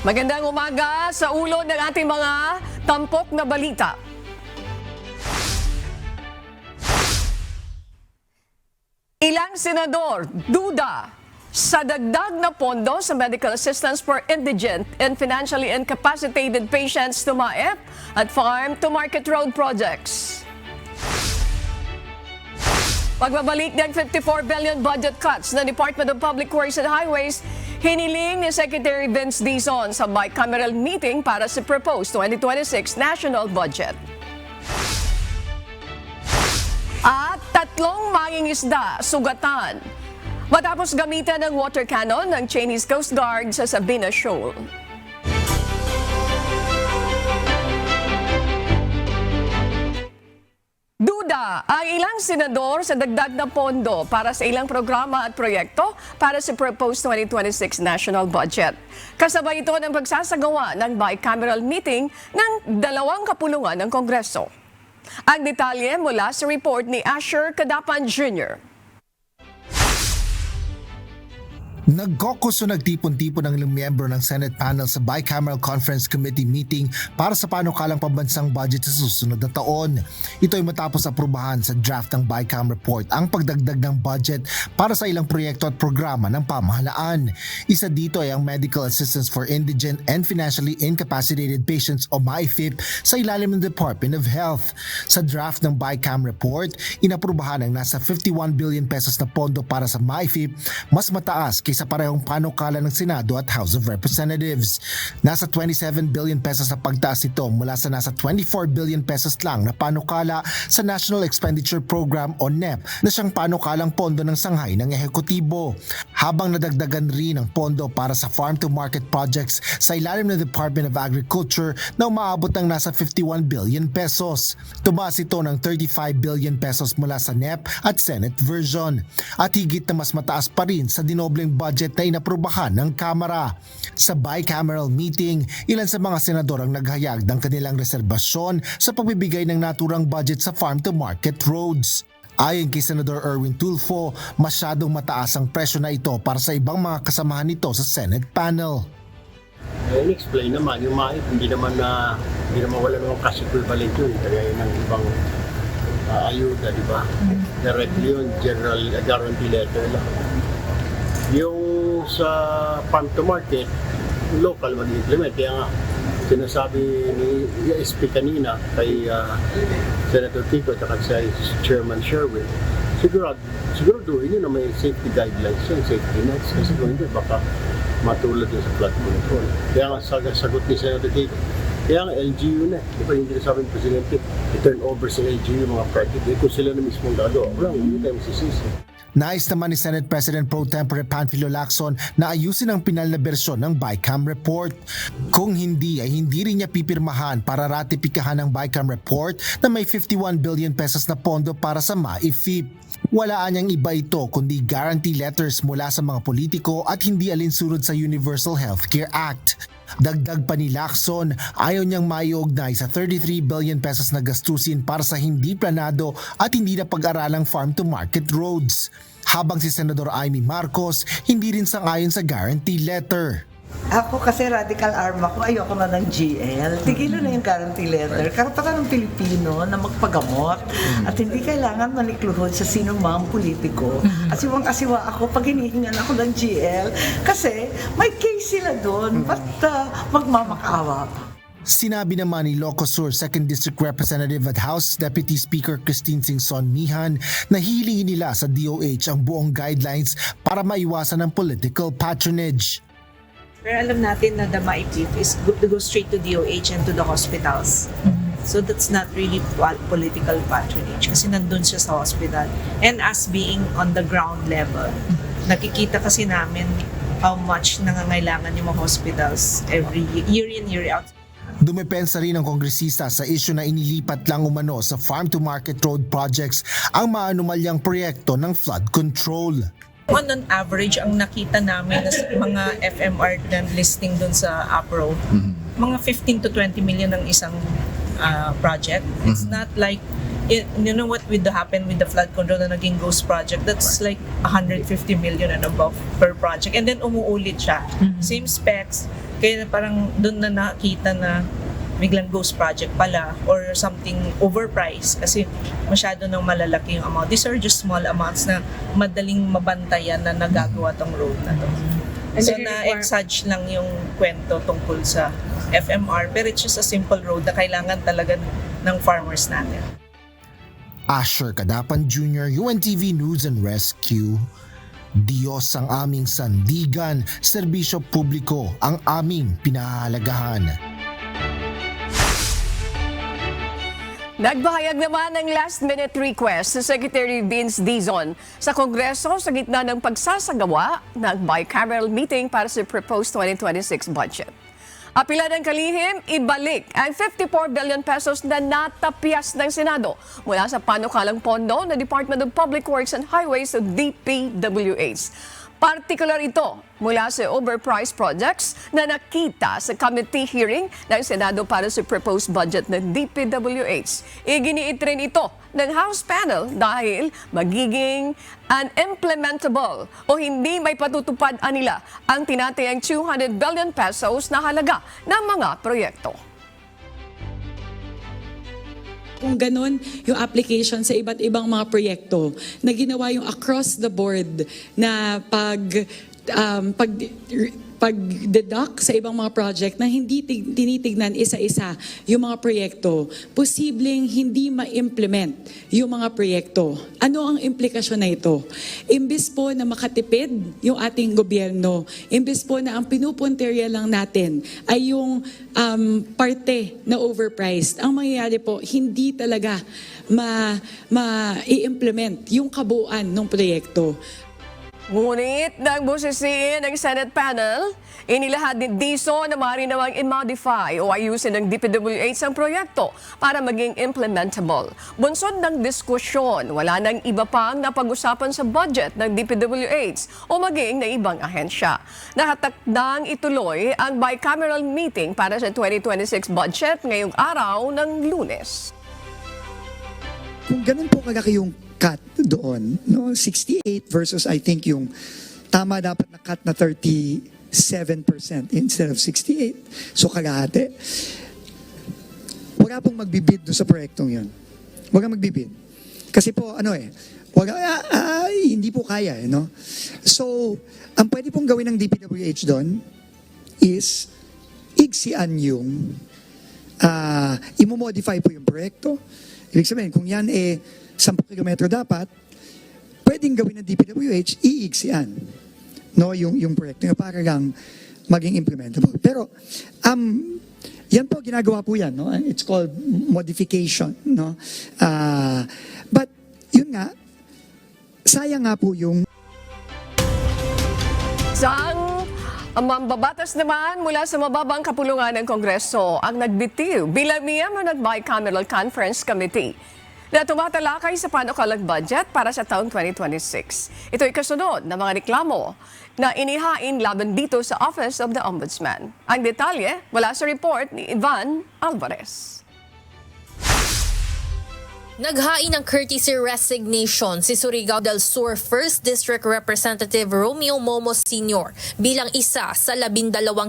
Magandang umaga sa ulo ng ating mga tampok na balita. Ilang senador duda sa dagdag na pondo sa medical assistance for indigent and financially incapacitated patients to MAEP at farm-to-market road projects. Pagbabalik ng 54 billion budget cuts ng Department of Public Works and Highways, hiniling ni Secretary Vince Dizon sa bicameral meeting para sa proposed 2026 national budget. At tatlong mangingisda sugatan matapos gamitan ng water cannon ng Chinese Coast Guard sa Sabina Shoal. Duda ang ilang senador sa dagdag na pondo para sa ilang programa at proyekto para sa proposed 2026 national budget. Kasabay ito ng pagsasagawa ng bicameral meeting ng dalawang kapulungan ng Kongreso. Ang detalye mula sa report ni Asher Cadapan Jr. Nag-caucus o nagtipon-tipon ng ilang miyembro ng Senate panel sa Bicameral Conference Committee meeting para sa panukalang pambansang budget sa susunod na taon. Ito ay matapos aprubahan sa draft ng BICAM report ang pagdagdag ng budget para sa ilang proyekto at programa ng pamahalaan. Isa dito ay ang Medical Assistance for Indigent and Financially Incapacitated Patients o MAIFIP sa ilalim ng Department of Health. Sa draft ng BICAM report, inaprubahan ang nasa 51 billion pesos na pondo para sa MAIFIP, mas mataas sa parehong panukala ng Senado at House of Representatives. Nasa 27 billion pesos na pagtaas ito mula sa nasa 24 billion pesos lang na panukala sa National Expenditure Program o NEP na siyang panukalang pondo ng sanghay ng ehekutibo. Habang nadagdagan rin ang pondo para sa farm-to-market projects sa ilalim ng Department of Agriculture na umaabot ng nasa 51 billion pesos. Tumaas ito ng 35 billion pesos mula sa NEP at Senate version. At higit na mas mataas pa rin sa dinobleng budget na inaprubahan ng Kamara. Sa bicameral meeting, ilan sa mga senador ang naghayag ng kanilang reserbasyon sa pagbibigay ng naturang budget sa farm-to-market roads. Ayon kay Senador Erwin Tulfo, masyadong mataas ang presyo na ito para sa ibang mga kasamahan nito sa Senate panel. In-explain naman, yung MAIP, hindi naman wala namang cash equivalent yun, kaya yun ang ibang ayuda, di ba? Directly yun, general guarantee letter lang. Yung sa farm to market, local mag-implement. Kaya nga, sinasabi ni SP kanina kay Senator Kiko at kay Chairman Sherwin, siguraduhin yun na may safety guidelines yun, safety nets. Kasi kung hindi, baka matulad yun sa flood control. Kaya nga, sagot ni Senator Kiko, kaya nga LGU na, di ba yung sinasabi ng Presidente, i-turn over sa LGU yung mga project. Kung sila na mismo gagawa, wala, hindi tayo masisisi. Nais naman ni Senate President Pro Tempore Panfilo Lacson na ayusin ang pinal na bersyon ng BICAM report. Kung hindi ay hindi rin niya pipirmahan para ratipikahan ang BICAM report na may 51 billion pesos na pondo para sa MAIFIP. Wala anyang iba ito kundi guarantee letters mula sa mga politiko at hindi alinsunod sa Universal Healthcare Act. Dagdag pa ni Lacson, ayaw niyang maiugnay sa 33 billion pesos na gastusin para sa hindi planado at hindi na pag-aralang farm-to-market roads. Habang si Senador Amy Marcos, hindi rin sang-ayon sa guarantee letter. Ako kasi radical arm ako, ayoko na ng GL. Tigilan na yung guarantee letter. Karapatan ng Pilipino na magpagamot at hindi kailangan manikluhod sa sino mang politiko. Asiwang-asiwa ako pag hinihingan ako ng GL kasi may case sila doon. Ba't magmamakaawa? Sinabi naman ni Ilocos Sur 2nd District Representative at House Deputy Speaker Christine Singson Mihan na hihilingin nila sa DOH ang buong guidelines para maiwasan ang political patronage. Pero alam natin na the MAIFIP is to go straight to DOH and to the hospitals. So that's not really political patronage kasi nandun siya sa hospital. And us being on the ground level, nakikita kasi namin how much nangangailangan yung mga hospitals every year in, year out. Dumepensa rin ang kongresista sa isyu na inilipat lang umano sa farm-to-market road projects ang maanumalyang proyekto ng flood control. On average, ang nakita namin na mga FMR na listing dun sa APRO, mga 15 to 20 million ang isang project. It's not like you know what would happen with the flood control na naging ghost project, that's like 150 million and above per project, and then umuulit siya, same specs, Kaya parang doon na nakita na biglang ghost project pala or something overpriced kasi masyado nang malalaki yung amount. These are just small amounts na madaling mabantayan na nagagawa tong road na to. So na-exage lang yung kwento tungkol sa FMR pero it's just a simple road na kailangan talaga ng farmers natin. Asher Kadapan Jr., UNTV News and Rescue. Diyos ang aming sandigan, serbisyo publiko ang aming pinahahalagahan. Nagbahayag naman ng last-minute request si Secretary Vince Dizon sa Kongreso sa gitna ng pagsasagawa ng bicameral meeting para sa proposed 2026 budget. Apila ng kalihim, ibalik ang 54 billion pesos na natapyas ng Senado mula sa panukalang pondo ng Department of Public Works and Highways o DPWH. Partikular ito mula sa overpriced projects na nakita sa committee hearing ng Senado para sa proposed budget ng DPWH. Iginiit rin ito ng House panel dahil magiging unimplementable o hindi may patutupad nila ang tinatayang 200 billion pesos na halaga ng mga proyekto. Kung ganun yung application sa iba't ibang mga proyekto na ginawa yung across the board na pag-deduct sa ibang mga project na hindi tinitignan isa-isa yung mga proyekto, posibleng hindi ma-implement yung mga proyekto. Ano ang implikasyon na ito? Imbis po na makatipid yung ating gobyerno, imbis po na ang pinupunterya lang natin ay yung parte na overpriced, ang mangyayari po, hindi talaga ma-i-implement yung kabuuan ng proyekto. Ngunit nang busisiin ng Senate panel, inilahad ni Dizon na maaari namang i-modify o ayusin ng DPWH ang proyekto para maging implementable. Bunsod ng diskusyon, wala nang iba pang napag-usapan sa budget ng DPWH o maging na ibang ahensya. Nakatakdang ituloy ang bicameral meeting para sa 2026 budget ngayong araw ng Lunes. Kung ganun po kalaki yung cut doon, no, 68 versus I think yung tama dapat na cut na 37% instead of 68. So kalahati. Wala pong magbibid doon sa proyektong yun. Wala magbibid. Kasi po, hindi po kaya, no? So, ang pwede pong gawin ng DPWH doon is igsian yung imomodify po yung proyekto. Ibig sabihin, kung yan 10 kilometro dapat, pwedeng gawin ng DPWH, iigsian, no, yung proyekto nga para lang maging implementable. Pero, yan po, ginagawa po yan, no? It's called modification, no? But, yun nga, sayang nga po yung Ang mambabatas naman mula sa mababang kapulungan ng Kongreso ang nagbitiw bilang miyembro ng Bicameral Conference Committee na tumatalakay sa panukalang budget para sa taong 2026. Ito ay kasunod ng mga reklamo na inihain laban dito sa Office of the Ombudsman. Ang detalye mula sa report ni Ivan Alvarez. Naghain ng courtesy resignation si Surigao del Sur 1st District Representative Romeo Momo Sr. bilang isa sa 12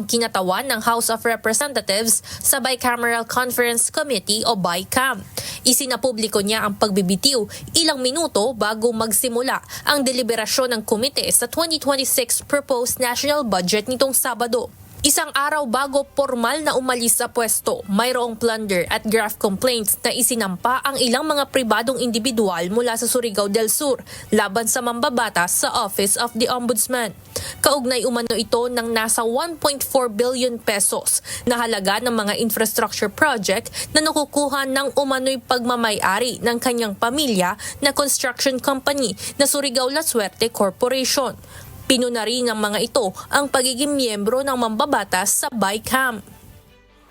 kinatawan ng House of Representatives sa Bicameral Conference Committee o BICAM. Isinapubliko niya ang pagbibitiw ilang minuto bago magsimula ang deliberasyon ng komite sa 2026 proposed national budget nitong Sabado. Isang araw bago formal na umalis sa pwesto, mayroong plunder at graft complaints na isinampa ang ilang mga pribadong individual mula sa Surigao del Sur laban sa mambabatas sa Office of the Ombudsman. Kaugnay umano ito ng nasa 1.4 billion pesos na halaga ng mga infrastructure project na nakukuha ng umano'y pagmamay-ari ng kanyang pamilya na construction company na Surigao La Suerte Corporation. Pinunari ng mga ito ang pagiging miyembro ng mambabatas sa BICAM.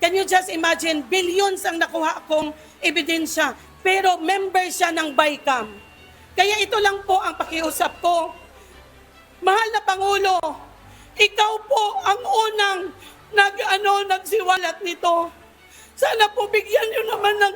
Can you just imagine, billions ang nakuha kong ebidensya, pero member siya ng BICAM. Kaya ito lang po ang pakiusap ko. Mahal na Pangulo, ikaw po ang unang nagsiwalat nito. Sana po bigyan niyo naman ng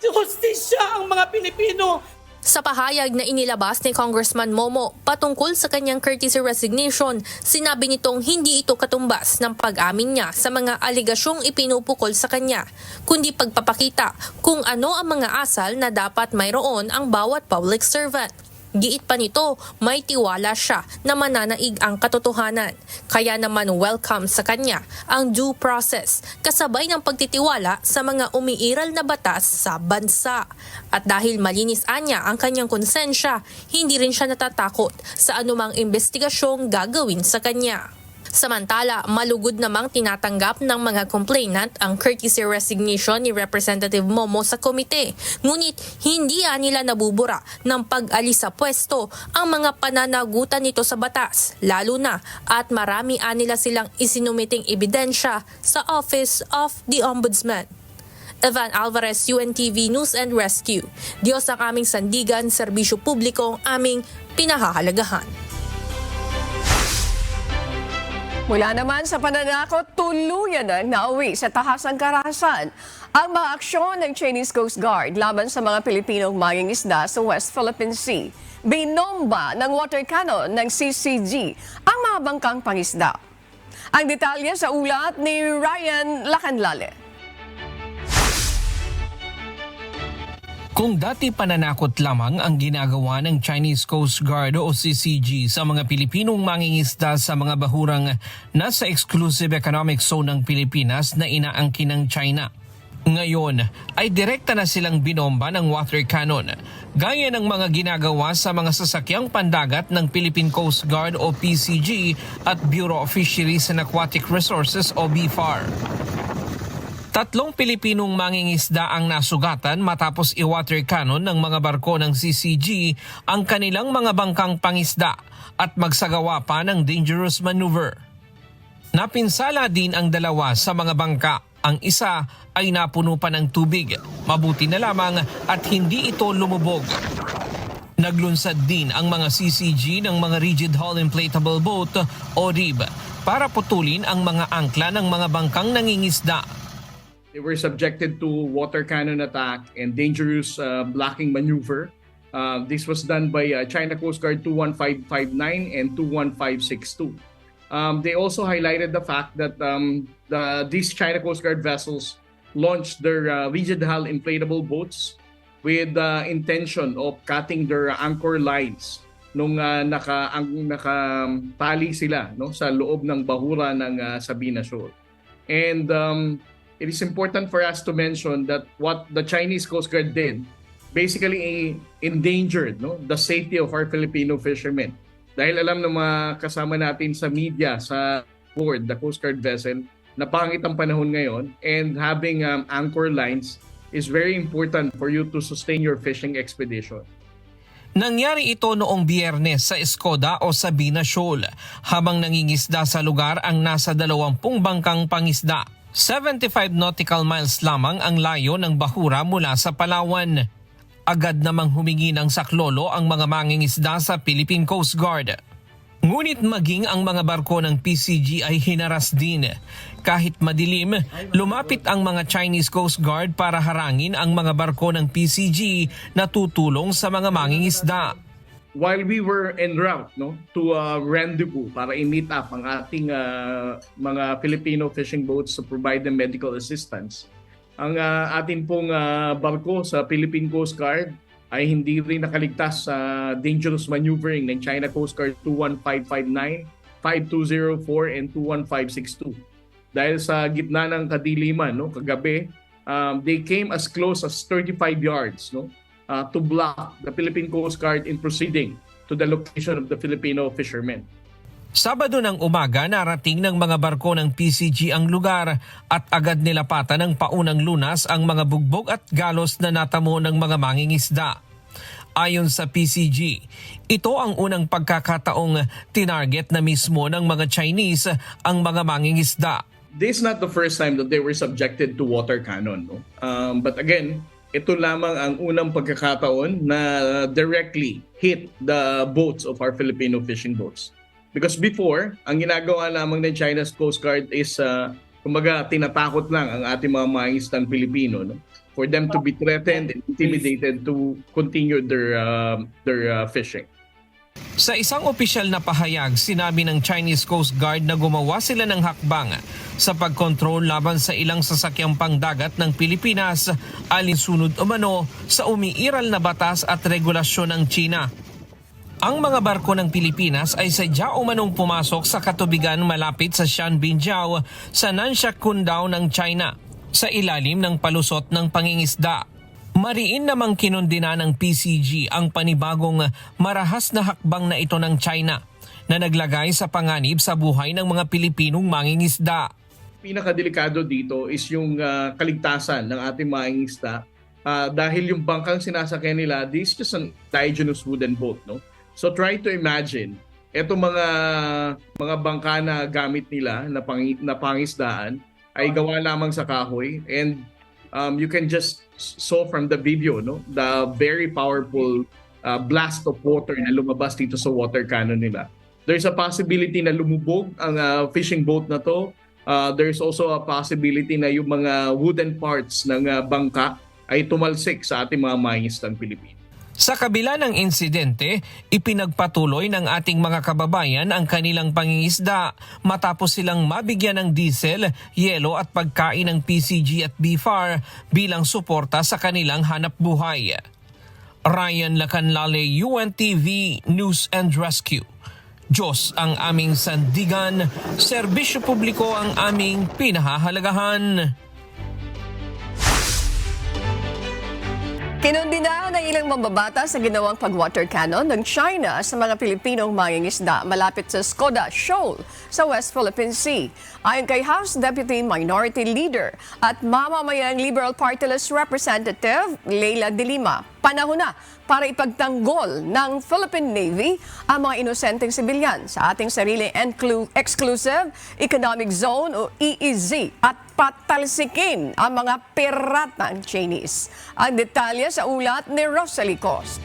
justisya ang mga Pilipino. Sa pahayag na inilabas ni Congressman Momo patungkol sa kanyang courtesy resignation, sinabi nitong hindi ito katumbas ng pag-amin niya sa mga aligasyong ipinupukol sa kanya, kundi pagpapakita kung ano ang mga asal na dapat mayroon ang bawat public servant. Giit pa nito, may tiwala siya na mananaig ang katotohanan. Kaya naman welcome sa kanya ang due process kasabay ng pagtitiwala sa mga umiiral na batas sa bansa. At dahil malinis anya ang kanyang konsensya, hindi rin siya natatakot sa anumang investigasyong gagawin sa kanya. Samantala, malugod namang tinatanggap ng mga complainant ang courtesy resignation ni Representative Momo sa komite. Ngunit hindi nila nabubura ng pag-alis sa pwesto ang mga pananagutan nito sa batas, lalo na at marami nila silang isinumiting ebidensya sa Office of the Ombudsman. Evan Alvarez, UNTV News and Rescue. Diyos ang aming sandigan, serbisyo publiko ang aming pinahahalagahan. Mula naman sa pananakot, tuluyan ang nauwi sa tahasang karahasan ang mga aksyon ng Chinese Coast Guard laban sa mga Pilipinong mangingisda sa West Philippine Sea. Binomba ng water cannon ng CCG ang mga bangkang pangisda. Ang detalye sa ulat ni Ryan Lacanlale. Kung dati pananakot lamang ang ginagawa ng Chinese Coast Guard o CCG sa mga Pilipinong mangingisda sa mga bahurang nasa Exclusive Economic Zone ng Pilipinas na inaangkin ng China, ngayon ay direkta na silang binomba ng water cannon, gaya ng mga ginagawa sa mga sasakyang pandagat ng Philippine Coast Guard o PCG at Bureau of Fisheries and Aquatic Resources o BFAR. 3 Pilipinong mangingisda ang nasugatan matapos i-water cannon ng mga barko ng CCG ang kanilang mga bangkang pangisda at magsagawa pa ng dangerous maneuver. Napinsala din ang 2 sa mga bangka. Ang isa ay napuno pa ng tubig. Mabuti na lamang at hindi ito lumubog. Naglunsad din ang mga CCG ng mga rigid hull inflatable boat o RIB para putulin ang mga angkla ng mga bangkang nangingisda. They were subjected to water cannon attack and dangerous blocking maneuver. This was done by China Coast Guard 21559 and 21562. They also highlighted the fact that these China Coast Guard vessels launched their rigid hull inflatable boats with the intention of cutting their anchor lines nung nakatali sila sa loob ng bahura ng Sabina Shoal. And it is important for us to mention that what the Chinese Coast Guard did basically endangered the safety of our Filipino fishermen. Dahil alam ng mga kasama natin sa media, sa board, the Coast Guard vessel, na pangit ang panahon ngayon, and having anchor lines is very important for you to sustain your fishing expedition. Nangyari ito noong Biyernes sa Escoda o Sabina Shoal habang nangingisda sa lugar ang nasa 20 bangkang pangisda. 75 nautical miles lamang ang layo ng bahura mula sa Palawan. Agad namang humingi ng saklolo ang mga mangingisda sa Philippine Coast Guard. Ngunit maging ang mga barko ng PCG ay hinaras din. Kahit madilim, lumapit ang mga Chinese Coast Guard para harangin ang mga barko ng PCG na tutulong sa mga mangingisda. While we were en route to rendezvous para i-meet up ang ating mga Filipino fishing boats to provide them medical assistance, ang atin pong barko sa Philippine Coast Guard ay hindi rin nakaligtas sa dangerous maneuvering ng China Coast Guard 21559, 5204 and 21562. Dahil sa gitna ng kadiliman kagabi, they came as close as 35 yards to block the Philippine Coast Guard in proceeding to the location of the Filipino fishermen. Sabado ng umaga, narating ng mga barko ng PCG ang lugar at agad nilapatan ng paunang lunas ang mga bugbog at galos na natamo ng mga mangingisda. Ayon sa PCG, ito ang unang pagkakataong tinarget na mismo ng mga Chinese ang mga mangingisda. This is not the first time that they were subjected to water cannon. But again, ito lamang ang unang pagkakataon na directly hit the boats of our Filipino fishing boats. Because before, ang ginagawa lamang ng China's Coast Guard is, kumbaga, tinatakot lang ang ating mga mangingisdang Pilipino for them to be threatened and intimidated to continue their fishing. Sa isang opisyal na pahayag, sinabi ng Chinese Coast Guard na gumawa sila ng hakbang sa pagkontrol laban sa ilang sasakyang pangdagat ng Pilipinas alinsunod umano sa umiiral na batas at regulasyon ng China. Ang mga barko ng Pilipinas ay sadya umanong pumasok sa katubigan malapit sa Shanbinjiao sa Nansha Kundao ng China sa ilalim ng palusot ng pangingisda. Mariin namang kinundina ng PCG ang panibagong marahas na hakbang na ito ng China na naglagay sa panganib sa buhay ng mga Pilipinong mangingisda. Pinakadelikado dito is yung kaligtasan ng ating mangingisda dahil yung bangkang sinasakyan nila, this is just an indigenous wooden boat, no? So try to imagine, etong mga bangka na gamit nila na pangisdaan ay gawa lamang sa kahoy, and you can just saw from the video, no, the very powerful blast of water na lumabas dito sa water cannon nila. There's a possibility na lumubog ang fishing boat na to. There's also a possibility na yung mga wooden parts ng bangka ay tumalsik sa ating mga mangingisdang Pilipino. Sa kabila ng insidente, ipinagpatuloy ng ating mga kababayan ang kanilang pangingisda matapos silang mabigyan ng diesel, yelo at pagkain ng PCG at BFAR bilang suporta sa kanilang hanapbuhay. Ryan Lacanlale, UNTV News and Rescue. Diyos ang aming sandigan, serbisyo publiko ang aming pinahahalagahan. Kinundina ng ilang mambabata sa ginawang pag-water cannon ng China sa mga Pilipinong mangingisda malapit sa Skoda Shoal sa West Philippine Sea. Ayon kay House Deputy Minority Leader at mamamayang Liberal Party List Representative Leila de Lima, panahon na para ipagtanggol ng Philippine Navy ang mga inosenteng sibilyan sa ating sariling Exclusive Economic Zone o EEZ at patalsikin ang mga piratang Chinese. Ang detalye sa ulat ni Rosalie Cost.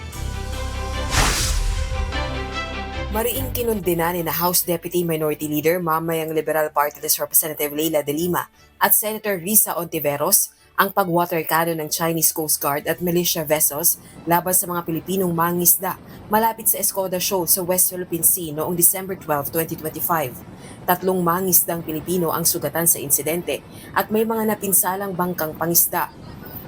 Mariing kinundina ni na House Deputy Minority Leader mamayang Liberal Party List Representative Leila de Lima at Senator Risa Ontiveros ang pag-water cannon ng Chinese Coast Guard at militia vessels laban sa mga Pilipinong mangingisda malapit sa Skoda Shoal sa West Philippine Sea noong December 12, 2025. 3 mangingisdang Pilipino ang sugatan sa insidente at may mga napinsalang bangkang pangisda.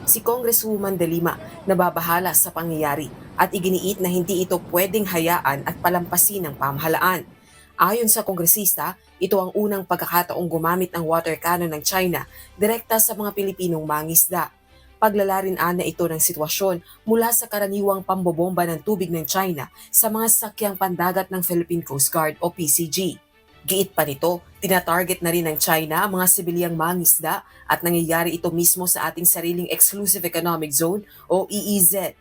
Si Congresswoman de Lima nababahala sa pangyayari at iginiit na hindi ito pwedeng hayaan at palampasin ng pamahalaan. Ayon sa kongresista, ito ang unang pagkakataong gumamit ng water cannon ng China direkta sa mga Pilipinong mangingisda. Paglalarinaan na ito ng sitwasyon mula sa karaniwang pambobomba ng tubig ng China sa mga sakyang pandagat ng Philippine Coast Guard o PCG. Giit pa nito, tinatarget na rin ng China ang mga sibilyang mangingisda at nangyayari ito mismo sa ating sariling Exclusive Economic Zone o EEZ.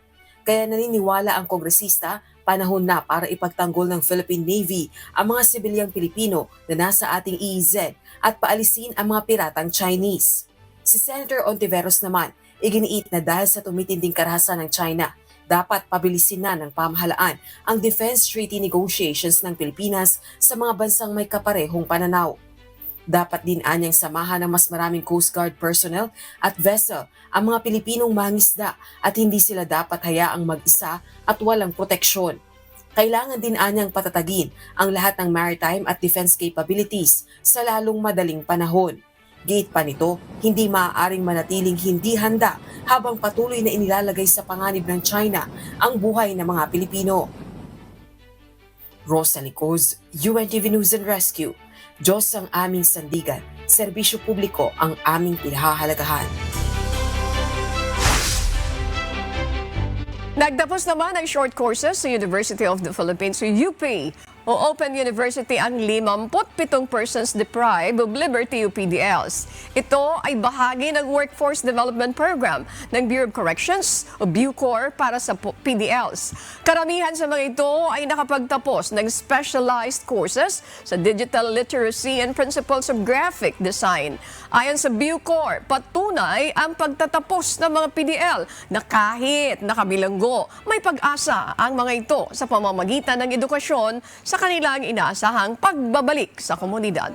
Kaya naniniwala ang kongresista, panahon na para ipagtanggol ng Philippine Navy ang mga sibilyang Pilipino na nasa ating EEZ at paalisin ang mga piratang Chinese. Si Senator Ontiveros naman, iginiit na dahil sa tumitinding karahasan ng China, dapat pabilisin na ng pamahalaan ang defense treaty negotiations ng Pilipinas sa mga bansang may kaparehong pananaw. Dapat din anyang samahan ng mas maraming Coast Guard personnel at vessel ang mga Pilipinong mangisda at hindi sila dapat hayaang mag-isa at walang proteksyon. Kailangan din anyang patatagin ang lahat ng maritime at defense capabilities sa lalong madaling panahon. Giit pa nito, hindi maaaring manatiling hindi handa habang patuloy na inilalagay sa panganib ng China ang buhay ng mga Pilipino. Rosalie Coz, UNTV News and Rescue. Diyos ang aming sandigan, serbisyo publiko ang aming pinahahalagahan. Nagtapos naman ang short courses sa University of the Philippines, UP, o Open University ang 57 persons deprived of liberty UPDLs. Ito ay bahagi ng Workforce Development Program ng Bureau of Corrections o BUCOR para sa PDLs. Karamihan sa mga ito ay nakapagtapos ng specialized courses sa digital literacy and principles of graphic design. Ayon sa BUCOR, patunay ang pagtatapos ng mga PDL na kahit nakabilanggo, may pag-asa ang mga ito sa pamamagitan ng edukasyon sa kanilang inaasahang pagbabalik sa komunidad.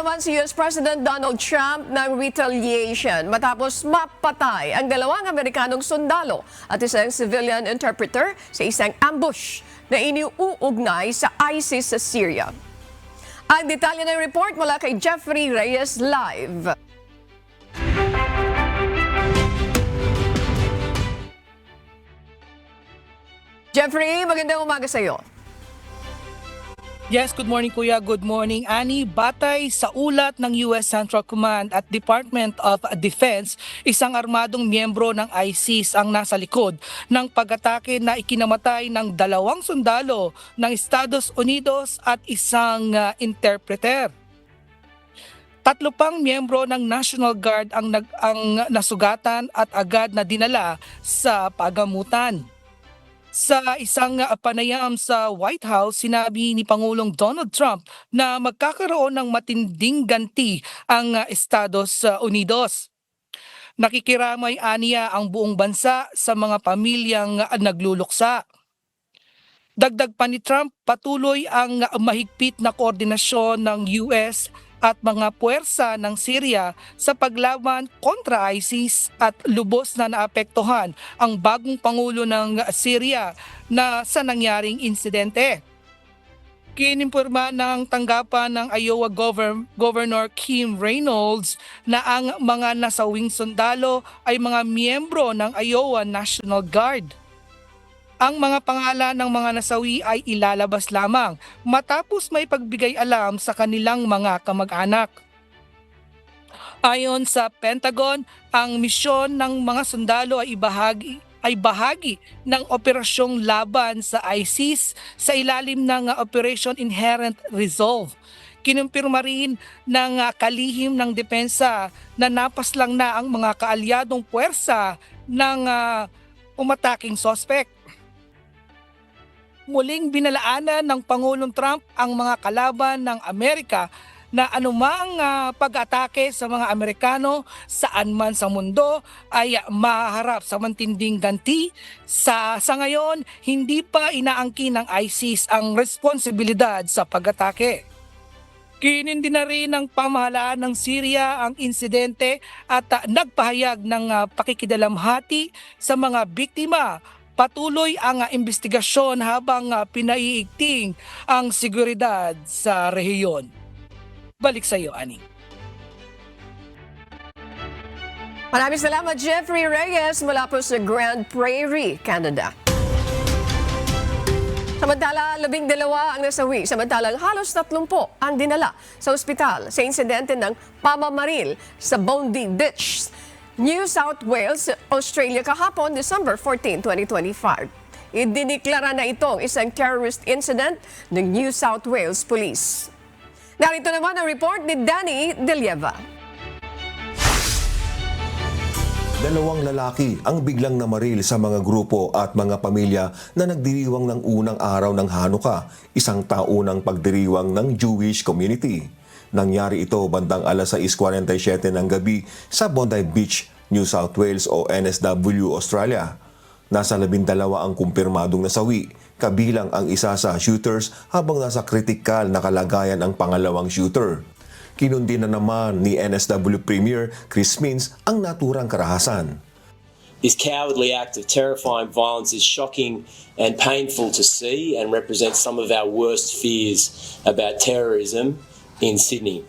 naman si US President Donald Trump ng retaliation matapos mapatay ang dalawang Amerikanong sundalo at isang civilian interpreter sa isang ambush na iniuugnay sa ISIS sa Syria. Ang detalye ng report mula kay Jeffrey Reyes live. Jeffrey, magandang umaga sa iyo. Yes, good morning Kuya, good morning Ani. Batay sa ulat ng US Central Command at Department of Defense, isang armadong miyembro ng ISIS ang nasa likod ng pag-atake na ikinamatay ng dalawang sundalo ng Estados Unidos at isang interpreter. 3 pang miyembro ng National Guard ang nasugatan at agad na dinala sa pagamutan. Sa isang panayam sa White House, sinabi ni Pangulong Donald Trump na magkakaroon ng matinding ganti ang Estados Unidos. Nakikiramay aniya ang buong bansa sa mga pamilyang nagluluksa. Dagdag pa ni Trump, patuloy ang mahigpit na koordinasyon ng US at mga puwersa ng Syria sa paglaban kontra ISIS at lubos na naapektuhan ang bagong Pangulo ng Syria na sa nangyaring insidente. Kinimpirma ng tanggapan ng Iowa Governor Kim Reynolds na ang mga nasawing sundalo ay mga miyembro ng Iowa National Guard. Ang mga pangalan ng mga nasawi ay ilalabas lamang matapos may pagbigay alam sa kanilang mga kamag-anak. Ayon sa Pentagon, ang misyon ng mga sundalo ay bahagi ng operasyong laban sa ISIS sa ilalim ng Operation Inherent Resolve. Kinumpirma rin ng kalihim ng depensa na napaslang na ang mga kaalyadong puwersa ng umataking sospek. Muling binalaanan ng Pangulong Trump ang mga kalaban ng Amerika na anumang pag-atake sa mga Amerikano saan man sa mundo ay mahaharap sa matinding ganti. Sa ngayon, hindi pa inaangkin ng ISIS ang responsibilidad sa pag-atake. Kinindi na rin ng pamahalaan ng Syria ang insidente at nagpahayag ng pakikidalamhati sa mga biktima. Patuloy ang investigasyon habang pinaiigting ang seguridad sa rehiyon. Balik sa iyo, Ani. Maraming salamat, Jeffrey Reyes mula po sa Grand Prairie, Canada. Samantala, 12 ang nasawi, samantalang halos 30 ang dinala sa ospital sa insidente ng pamamaril sa Bondi Beach, New South Wales, Australia kahapon, December 14, 2025. Idiniklara na itong isang terrorist incident ng New South Wales Police. Narito naman ang report ni Danny De Lieva. 2 lalaki ang biglang namaril sa mga grupo at mga pamilya na nagdiriwang ng unang araw ng Hanukkah, isang taunang pagdiriwang ng Jewish community. Nangyari ito bandang alas 6:47 ng gabi sa Bondi Beach, New South Wales o NSW, Australia. Nasa 12 ang kumpirmadong nasawi, kabilang ang isa sa shooters habang nasa kritikal na kalagayan ang pangalawang shooter. Kinundi na naman ni NSW Premier Chris Minns ang naturang karahasan. This cowardly act of terrifying violence is shocking and painful to see and represents some of our worst fears about terrorism in Sydney.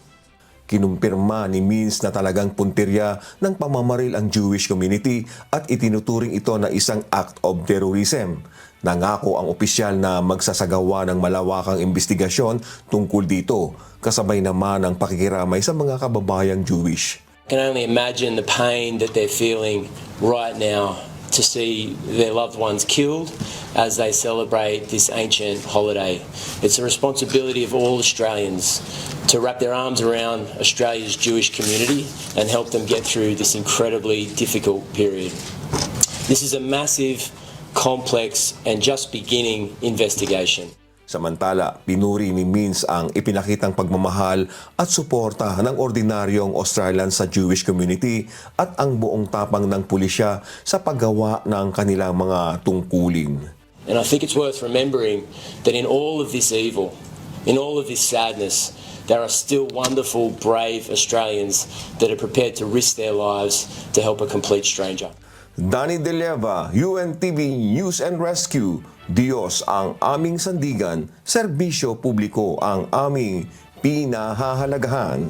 Kinumpirma ni Minns na talagang puntirya ng pamamaril ang Jewish community at itinuturing ito na isang act of terrorism. Nangako ang opisyal na magsasagawa ng malawakang investigasyon tungkol dito, kasabay naman ang pakikiramay sa mga kababayang Jewish. I can only imagine the pain that they're feeling right now to see their loved ones killed as they celebrate this ancient holiday. It's a responsibility of all Australians to wrap their arms around Australia's Jewish community and help them get through this incredibly difficult period. This is a massive, complex and just beginning investigation. Samantala, pinuri ni Minns ang ipinakitang pagmamahal at suporta ng ordinaryong Australian sa Jewish community at ang buong tapang ng pulisya sa paggawa ng kanilang mga tungkulin. And I think it's worth remembering that in all of this evil, in all of this sadness, there are still wonderful, brave Australians that are prepared to risk their lives to help a complete stranger. Danny De Leva, UNTV News and Rescue. Diyos ang aming sandigan, serbisyo publiko ang aming pinahahalagahan.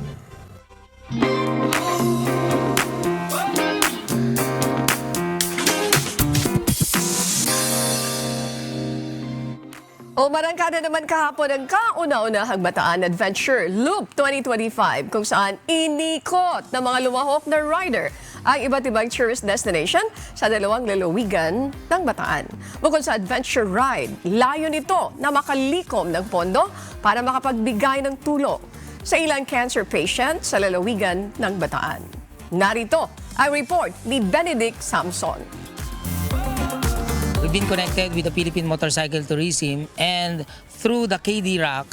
Umarangkada naman kahapon ang kauna-unahang Bataan Adventure Loop 2025 kung saan inikot ng mga lumahok na rider ang iba't ibang tourist destination sa dalawang lalawigan ng Bataan. Bukod sa adventure ride, layo nito na makalikom ng pondo para makapagbigay ng tulong sa ilang cancer patient sa lalawigan ng Bataan. Narito ang report ni Benedict Samson. We've been connected with the Philippine Motorcycle Tourism, and through the KD Rock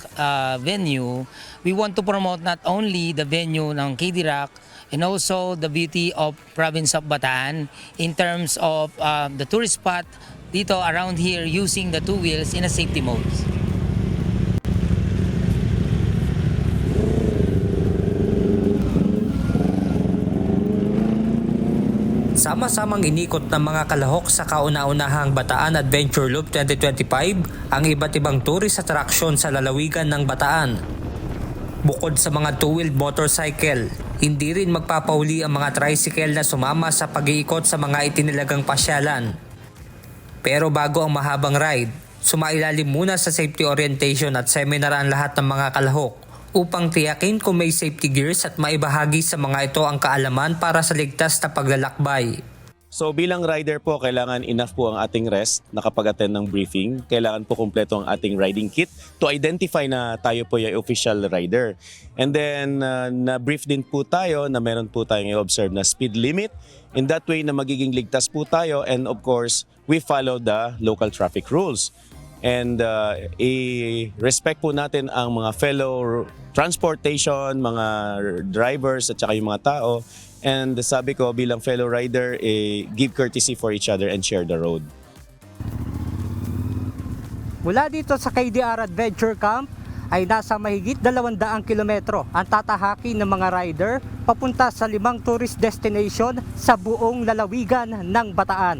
venue, we want to promote not only the venue ng KD Rock and also the beauty of province of Bataan in terms of the tourist spot dito around here using the two wheels in a safety mode. Sama-samang inikot ng mga kalahok sa kauna-unahang Bataan Adventure Loop 2025 ang iba't ibang tourist attraction sa lalawigan ng Bataan. Bukod sa mga two-wheeled motorcycle, hindi rin magpapauli ang mga tricycle na sumama sa pag-iikot sa mga itinilagang pasyalan. Pero bago ang mahabang ride, sumailalim muna sa safety orientation at seminar ang lahat ng mga kalahok upang tiyakin kung may safety gears at maibahagi sa mga ito ang kaalaman para sa ligtas na paglalakbay. So bilang rider po, kailangan enough po ang ating rest na kapag attend ng briefing. Kailangan po kumpleto ang ating riding kit to identify na tayo po yung official rider. And then na-brief din po tayo na meron po tayong i-observe na speed limit. In that way na magiging ligtas po tayo, and of course, we follow the local traffic rules. And i-respect po natin ang mga fellow transportation, mga drivers at saka yung mga tao. And sabi ko bilang fellow rider, give courtesy for each other and share the road. Mula dito sa KDR Adventure Camp ay nasa mahigit 200 kilometro ang tatahakin ng mga rider papunta sa 5 tourist destination sa buong lalawigan ng Bataan.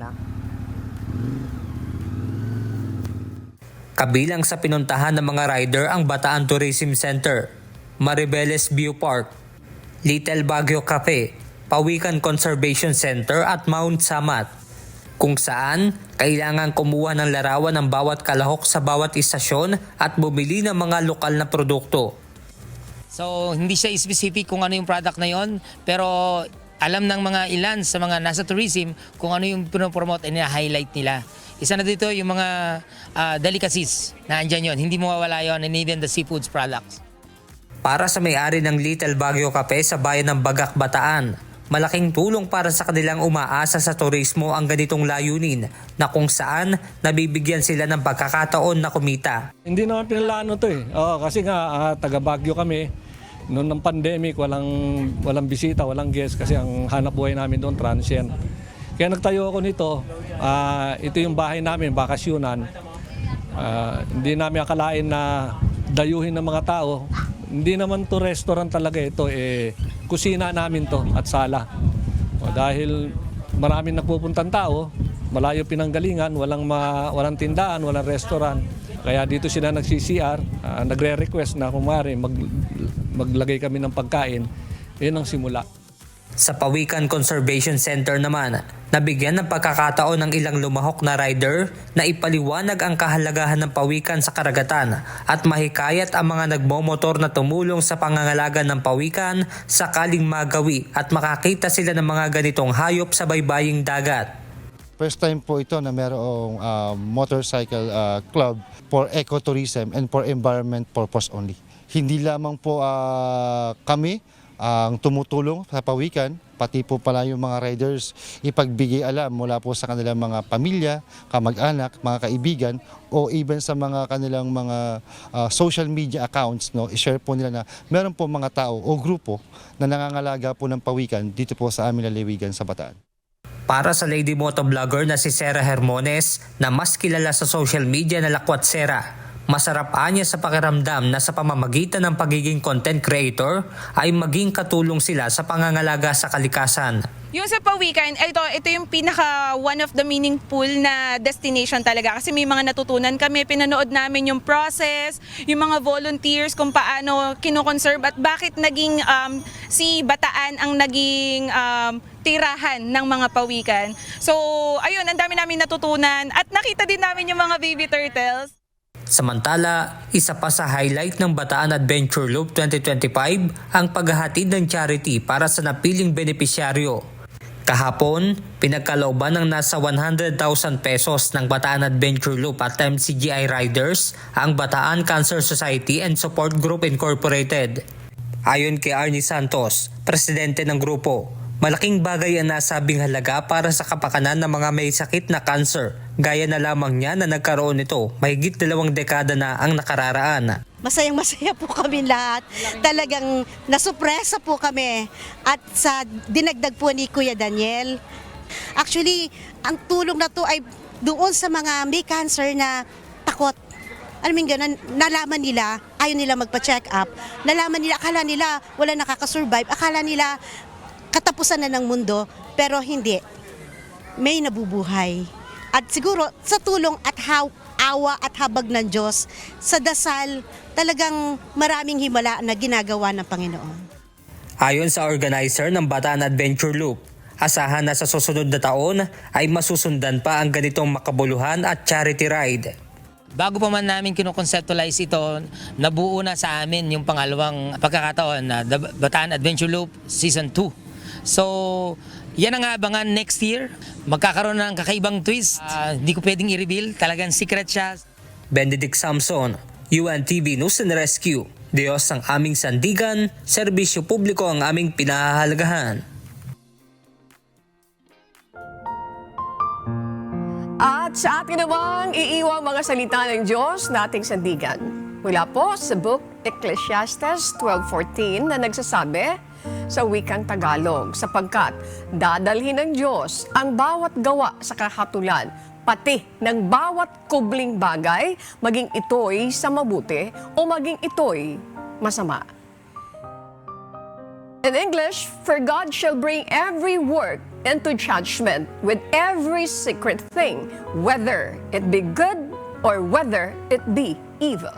Kabilang sa pinuntahan ng mga rider ang Bataan Tourism Center, Maribeles View Park, Little Baguio Cafe, Pawikan Conservation Center at Mount Samat, kung saan kailangan kumuha ng larawan ng bawat kalahok sa bawat istasyon at bumili ng mga lokal na produkto. So hindi siya specific kung ano yung product na yon, pero alam ng mga ilan sa mga nasa tourism kung ano yung pinopromote at na-highlight nila. Isa na dito yung mga delicacies na andyan yun. Hindi mawawala yun, and even the seafoods products. Para sa may-ari ng Little Baguio Cafe sa bayan ng Bagak, Bataan, malaking tulong para sa kanilang umaasa sa turismo ang ganitong layunin na kung saan nabibigyan sila ng pagkakataon na kumita. Hindi naman pinalano to eh. Kasi nga taga Baguio kami. Noon ng pandemic, walang bisita, walang guest kasi ang hanap buhay namin doon transient. Kaya nagtayo ako nito. Ito yung bahay namin, bakasyunan. Hindi namin akalain na dayuhin ng mga tao. Hindi naman to restaurant talaga ito. Kusina namin to at sala. Dahil maraming nagpupuntang tao, malayo pinanggalingan, walang tindahan, walang restaurant. Kaya dito sila nagsi-CR, nagre-request na kumari maglagay kami ng pagkain. Yun ang simula. Sa Pawikan Conservation Center naman, nabigyan ng pagkakataon ng ilang lumahok na rider na ipaliwanag ang kahalagahan ng pawikan sa karagatan at mahikayat ang mga nagmomotor na tumulong sa pangangalaga ng pawikan sakaling magawi at makakita sila ng mga ganitong hayop sa baybaying dagat. First time po ito na mayroong motorcycle club for ecotourism and for environment purpose only. Hindi lamang po kami ang tumutulong sa pawikan, pati po pala yung mga riders ipagbigay alam mula po sa kanilang mga pamilya, kamag-anak, mga kaibigan o even sa mga kanilang mga social media accounts, no, i-share po nila na meron po mga tao o grupo na nangangalaga po ng pawikan dito po sa aming lalawigan sa Bataan. Para sa lady motovlogger na si Sarah Hermones na mas kilala sa social media na Lakwat Sera, Masarap anya sa pakiramdam na sa pamamagitan ng pagiging content creator ay maging katulong sila sa pangangalaga sa kalikasan. Yung sa pawikan, ito yung pinaka one of the meaningful na destination talaga kasi may mga natutunan kami, pinanood namin yung process, yung mga volunteers kung paano kinoconserve at bakit naging si Bataan ang naging tirahan ng mga pawikan. So ayun, ang dami namin natutunan at nakita din namin yung mga baby turtles. Samantala, isa pa sa highlight ng Bataan Adventure Loop 2025 ang paghahatid ng charity para sa napiling benepisyaryo. Kahapon, pinagkalooban ng nasa 100,000 pesos ng Bataan Adventure Loop at MCGI Riders ang Bataan Cancer Society and Support Group Incorporated. Ayon kay Arnie Santos, presidente ng grupo, malaking bagay ang nasabing halaga para sa kapakanan ng mga may sakit na cancer. Gaya na lamang niya na nagkaroon nito mahigit 2 dekada na ang nakararaan. Masayang-masaya po kami lahat. Talagang nasupresa po kami at sa dinagdag po ni Kuya Daniel. Actually, ang tulong na to ay doon sa mga may cancer na takot. Alam mo gano'n, nalaman nila, ayaw nila magpa-check up. Nalaman nila, akala nila wala nakakasurvive. Akala nila katapusan na ng mundo, pero hindi. May nabubuhay. At siguro sa tulong at awa at habag ng Diyos, sa dasal, talagang maraming himala na ginagawa ng Panginoon. Ayon sa organizer ng Bataan Adventure Loop, asahan na sa susunod na taon ay masusundan pa ang ganitong makabuluhan at charity ride. Bago pa man namin kinoconceptualize ito, nabuo na sa amin yung pangalawang pagkakataon na Bataan Adventure Loop Season 2. So, yan ang abangan next year. Magkakaroon ng kakaibang twist. Hindi ko pwedeng i-reveal. Talagang secret siya. Benedict Samson, UNTV News and Rescue. Diyos ang aming sandigan, serbisyo publiko ang aming pinahahalagahan. At sa atin namang iiwang mga salita ng Diyos nating sandigan. Mula po sa book Ecclesiastes 12:14 na nagsasabi, sa wikang Tagalog, sapagkat dadalhin ng Diyos ang bawat gawa sa kahatulan, pati ng bawat kubling bagay, maging ito'y sa mabuti o maging ito'y masama. In English, for God shall bring every work into judgment with every secret thing, whether it be good or whether it be evil.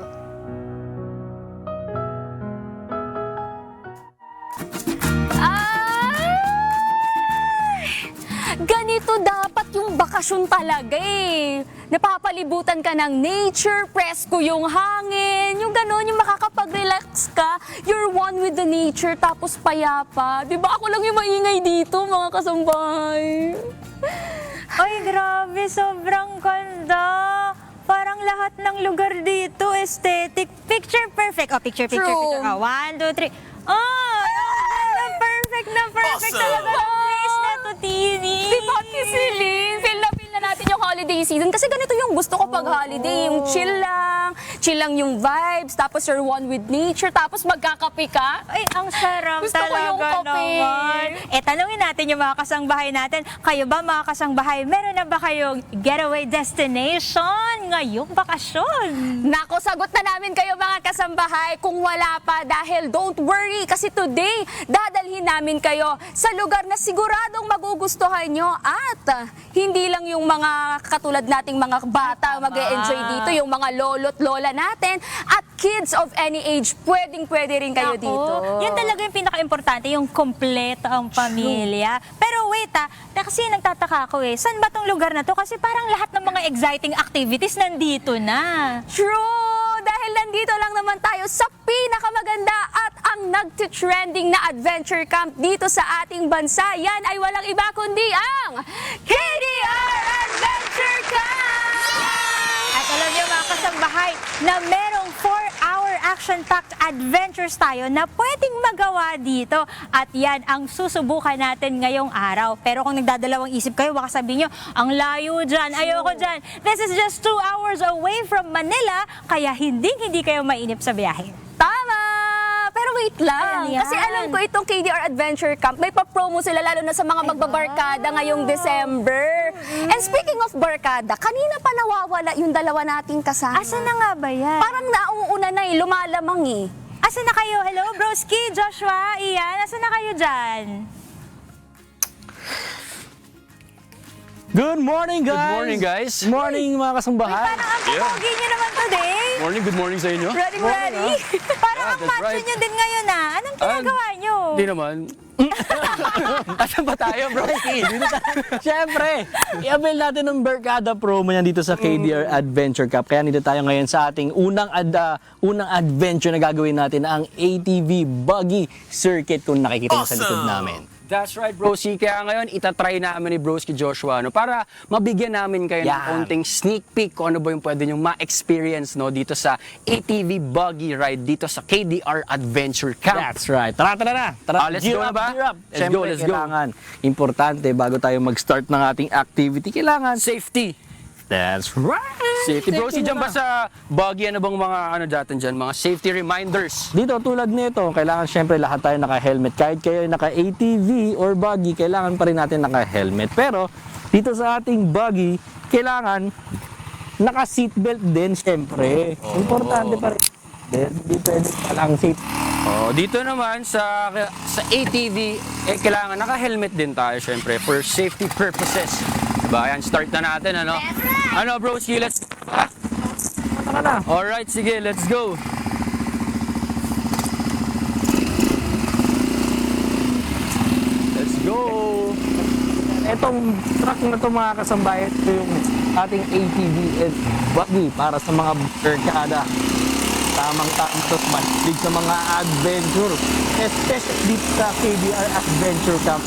Ganito dapat yung bakasyon talaga eh. Napapalibutan ka ng nature, presko yung hangin, yung gano'n, yung makakapag-relax ka. You're one with the nature, tapos payapa. Di ba ako lang yung maingay dito, mga kasambahay? Ay, grabe, sobrang ganda. Parang lahat ng lugar dito, aesthetic. Picture perfect. Oh, picture. True. Oh, 1, 2, 3. Oh, perfect na perfect Awesome. talaga ng place na to, Tini. Diba, Kisilin? Feel na natin yung holiday season. Kasi ganito yung gusto ko pag holiday. Yung chill lang yung vibes, tapos you're one with nature, tapos magkakape ka. Ay, ang sarap gusto ko yung talaga kape. naman. Tanungin natin yung mga kasangbahay natin. Kayo ba mga kasangbahay, meron na ba kayong getaway destination ngayong bakasyon? Nako, sagot na namin kayo mga kasambahay kung wala pa dahil don't worry kasi today dadalhin namin kayo sa lugar na siguradong magugustuhan nyo at hindi lang yung mga katulad nating mga bata mag-e-enjoy dito, yung mga lolo't lola natin at kids of any age, pwedeng-pwede rin kayo Nako, dito. yan talaga yung pinaka-importante, yung kompleto ang pamilya. Pero wait kasi nagtataka ako saan ba tong lugar na to? Kasi parang lahat ng mga exciting activities nandito na. True! Dahil nandito lang naman tayo sa pinakamaganda at ang nagtitrending na adventure camp dito sa ating bansa. Yan ay walang iba kundi ang KDR Adventure Camp! At alam niyo mga kasambahay na merong 4-hour action-packed adventures tayo na pwedeng magawa dito. At yan ang susubukan natin ngayong araw. Pero kung nagdadalawang isip kayo, baka sabihin nyo, ang layo dyan, ayoko dyan. This is just 2 hours away from Manila, kaya hindi kayo mainip sa biyahe. Tama! Pero wait lang. Ayan. Kasi alam ko itong KDR Adventure Camp, may pa-promo sila lalo na sa mga magbabarkada ngayong December. And speaking of barkada, kanina pa nawawala yung dalawa nating kasama. Asa na nga ba yan? Parang nauuna na lumalamang eh. Asa na kayo? Hello, Broski, Joshua, Ian. Asa na kayo dyan? Good morning, guys! Good morning, guys! Good morning, mga kasambahay! Parang ang pogi nyo naman today. Good morning sa inyo. Ready? Parang ang that's macho right. nyo din ngayon Anong ginagawa nyo? Hindi naman. Asan ba tayo, bro? Siyempre, i-avail natin ng Barkada promo yan dito sa KDR Adventure Cup. Kaya nandito tayo ngayon sa ating unang adventure na gagawin natin, ang ATV Buggy Circuit kung nakikita nyo sa likod namin. That's right, broski. Kaya ngayon, itatry namin ni Broski Joshua para mabigyan namin kayo ng konting sneak peek kung ano ba yung pwede nyong ma-experience dito sa ATV Buggy Ride dito sa KDR Adventure Camp. That's right. Tara na. Let's go na ba? Let's go. Kailangan, importante, bago tayo mag-start ng ating activity, kailangan Safety. That's right. Safety. Broski, dyan ba sa buggy, ano bang mga mga safety reminders? Dito, tulad nito, kailangan syempre lahat tayo naka-helmet. Kahit kayo naka-ATV or buggy, kailangan pa rin natin naka-helmet. Pero, dito sa ating buggy, kailangan naka-seatbelt din, syempre. Importante pa rin. Hindi pwede palang seat. Dito naman sa ATV, kailangan naka-helmet din tayo, syempre, for safety purposes. Diba? Ayan, start na natin, ano? Ano, broski, let's... Alright, sige, let's go. Let's go. Etong truck na to, mga kasambahay, ito yung ating ATV at buggy para sa mga barkada. Tamang-tama ito, mahilig sa mga adventure. Especially dito sa KDR Adventure Camp.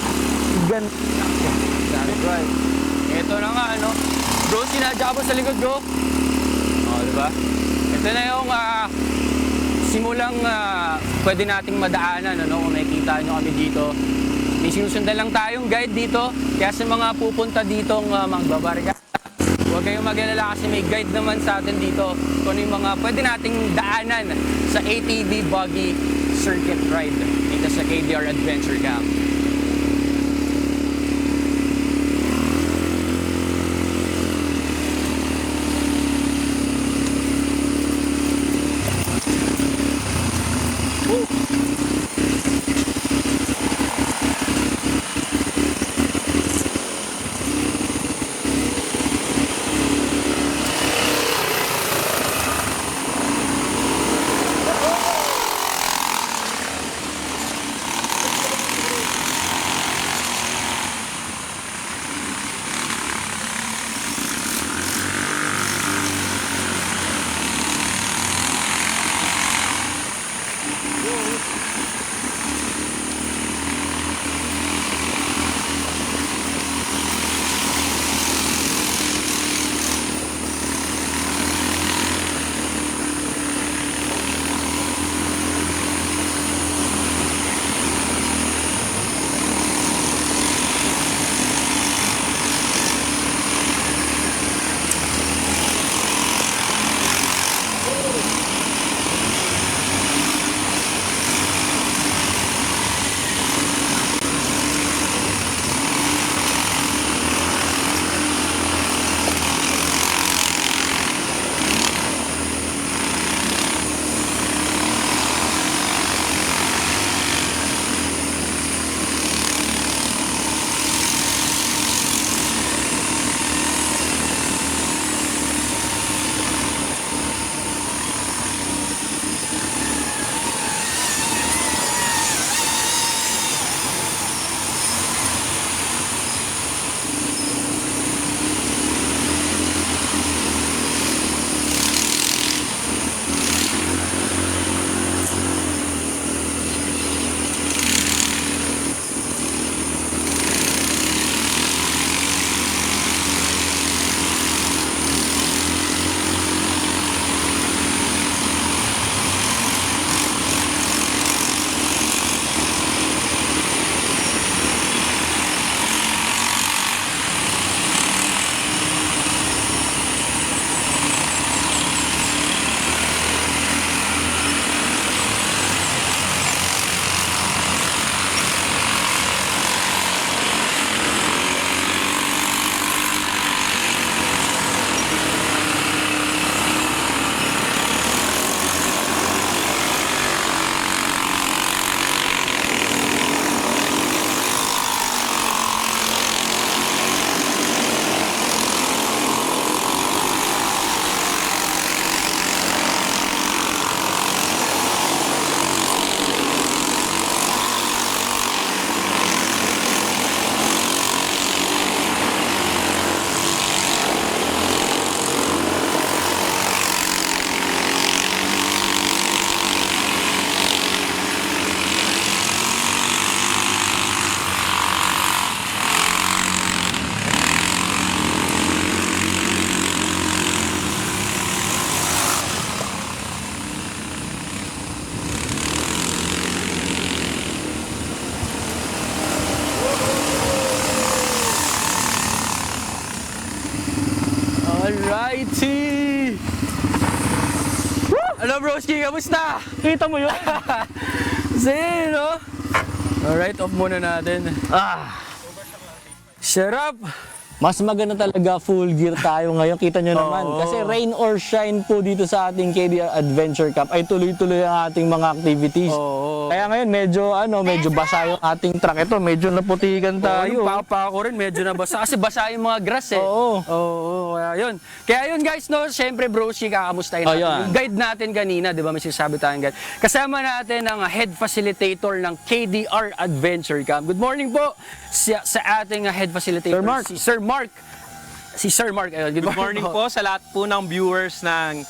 That's right. Ito na nga, ano? Bro, sinadya mo sa likod ko. Diba? Ito na yung simulang pwede nating madaanan, ano? Kung nakikita nyo kami dito. May sinusundan lang tayong guide dito. Kaya sa mga pupunta ditong magbabarga, huwag kayong mag-alala kasi may guide naman sa atin dito kung ano yung mga pwede nating daanan sa ATV Buggy Circuit Ride dito sa KDR Adventure Camp. broski, kamusta? Kita mo yun? Sige, no? Alright, off muna natin. Sarap! Mas maganda talaga full gear tayo ngayon. Kita nyo naman. Oo. Kasi rain or shine po dito sa ating KDR Adventure Cup ay tuloy-tuloy ang ating mga activities. Oo. Kaya ngayon medyo basa yung ating truck. Ito, medyo naputikan tayo. Yung papa ko rin medyo nabasa. Kasi basa yung mga grass eh. Oo. Oo, kaya yun. Kaya yun guys, no, syempre broski, kakamustahin natin. Ayan. Yung guide natin kanina, di ba, may sinasabi tayong guide. Kasama natin ang head facilitator ng KDR Adventure Camp. Good morning po sa ating head facilitator, Sir Mark. Si Sir Mark. Ayun, Good morning po sa lahat po ng viewers ng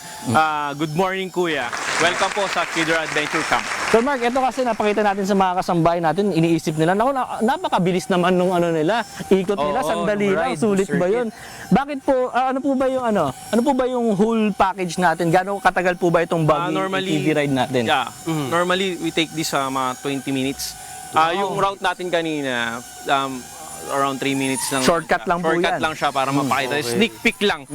Good Morning Kuya. Welcome po sa KDR Adventure Camp. Sir Mark, ito kasi napakita natin sa mga kasambahay natin, iniisip nila, naku, napakabilis naman nung nila, ikot nila, sandali lang, sulit ba yun? Bakit po, ano po ba yung whole package natin? Gano'ng katagal po ba itong buggy ATV ride natin? Yeah, normally we take this mga 20 minutes. Yung route natin kanina, around 3 minutes lang. Shortcut lang po yan. Shortcut lang siya para mapakita. Okay. Sneak peek lang.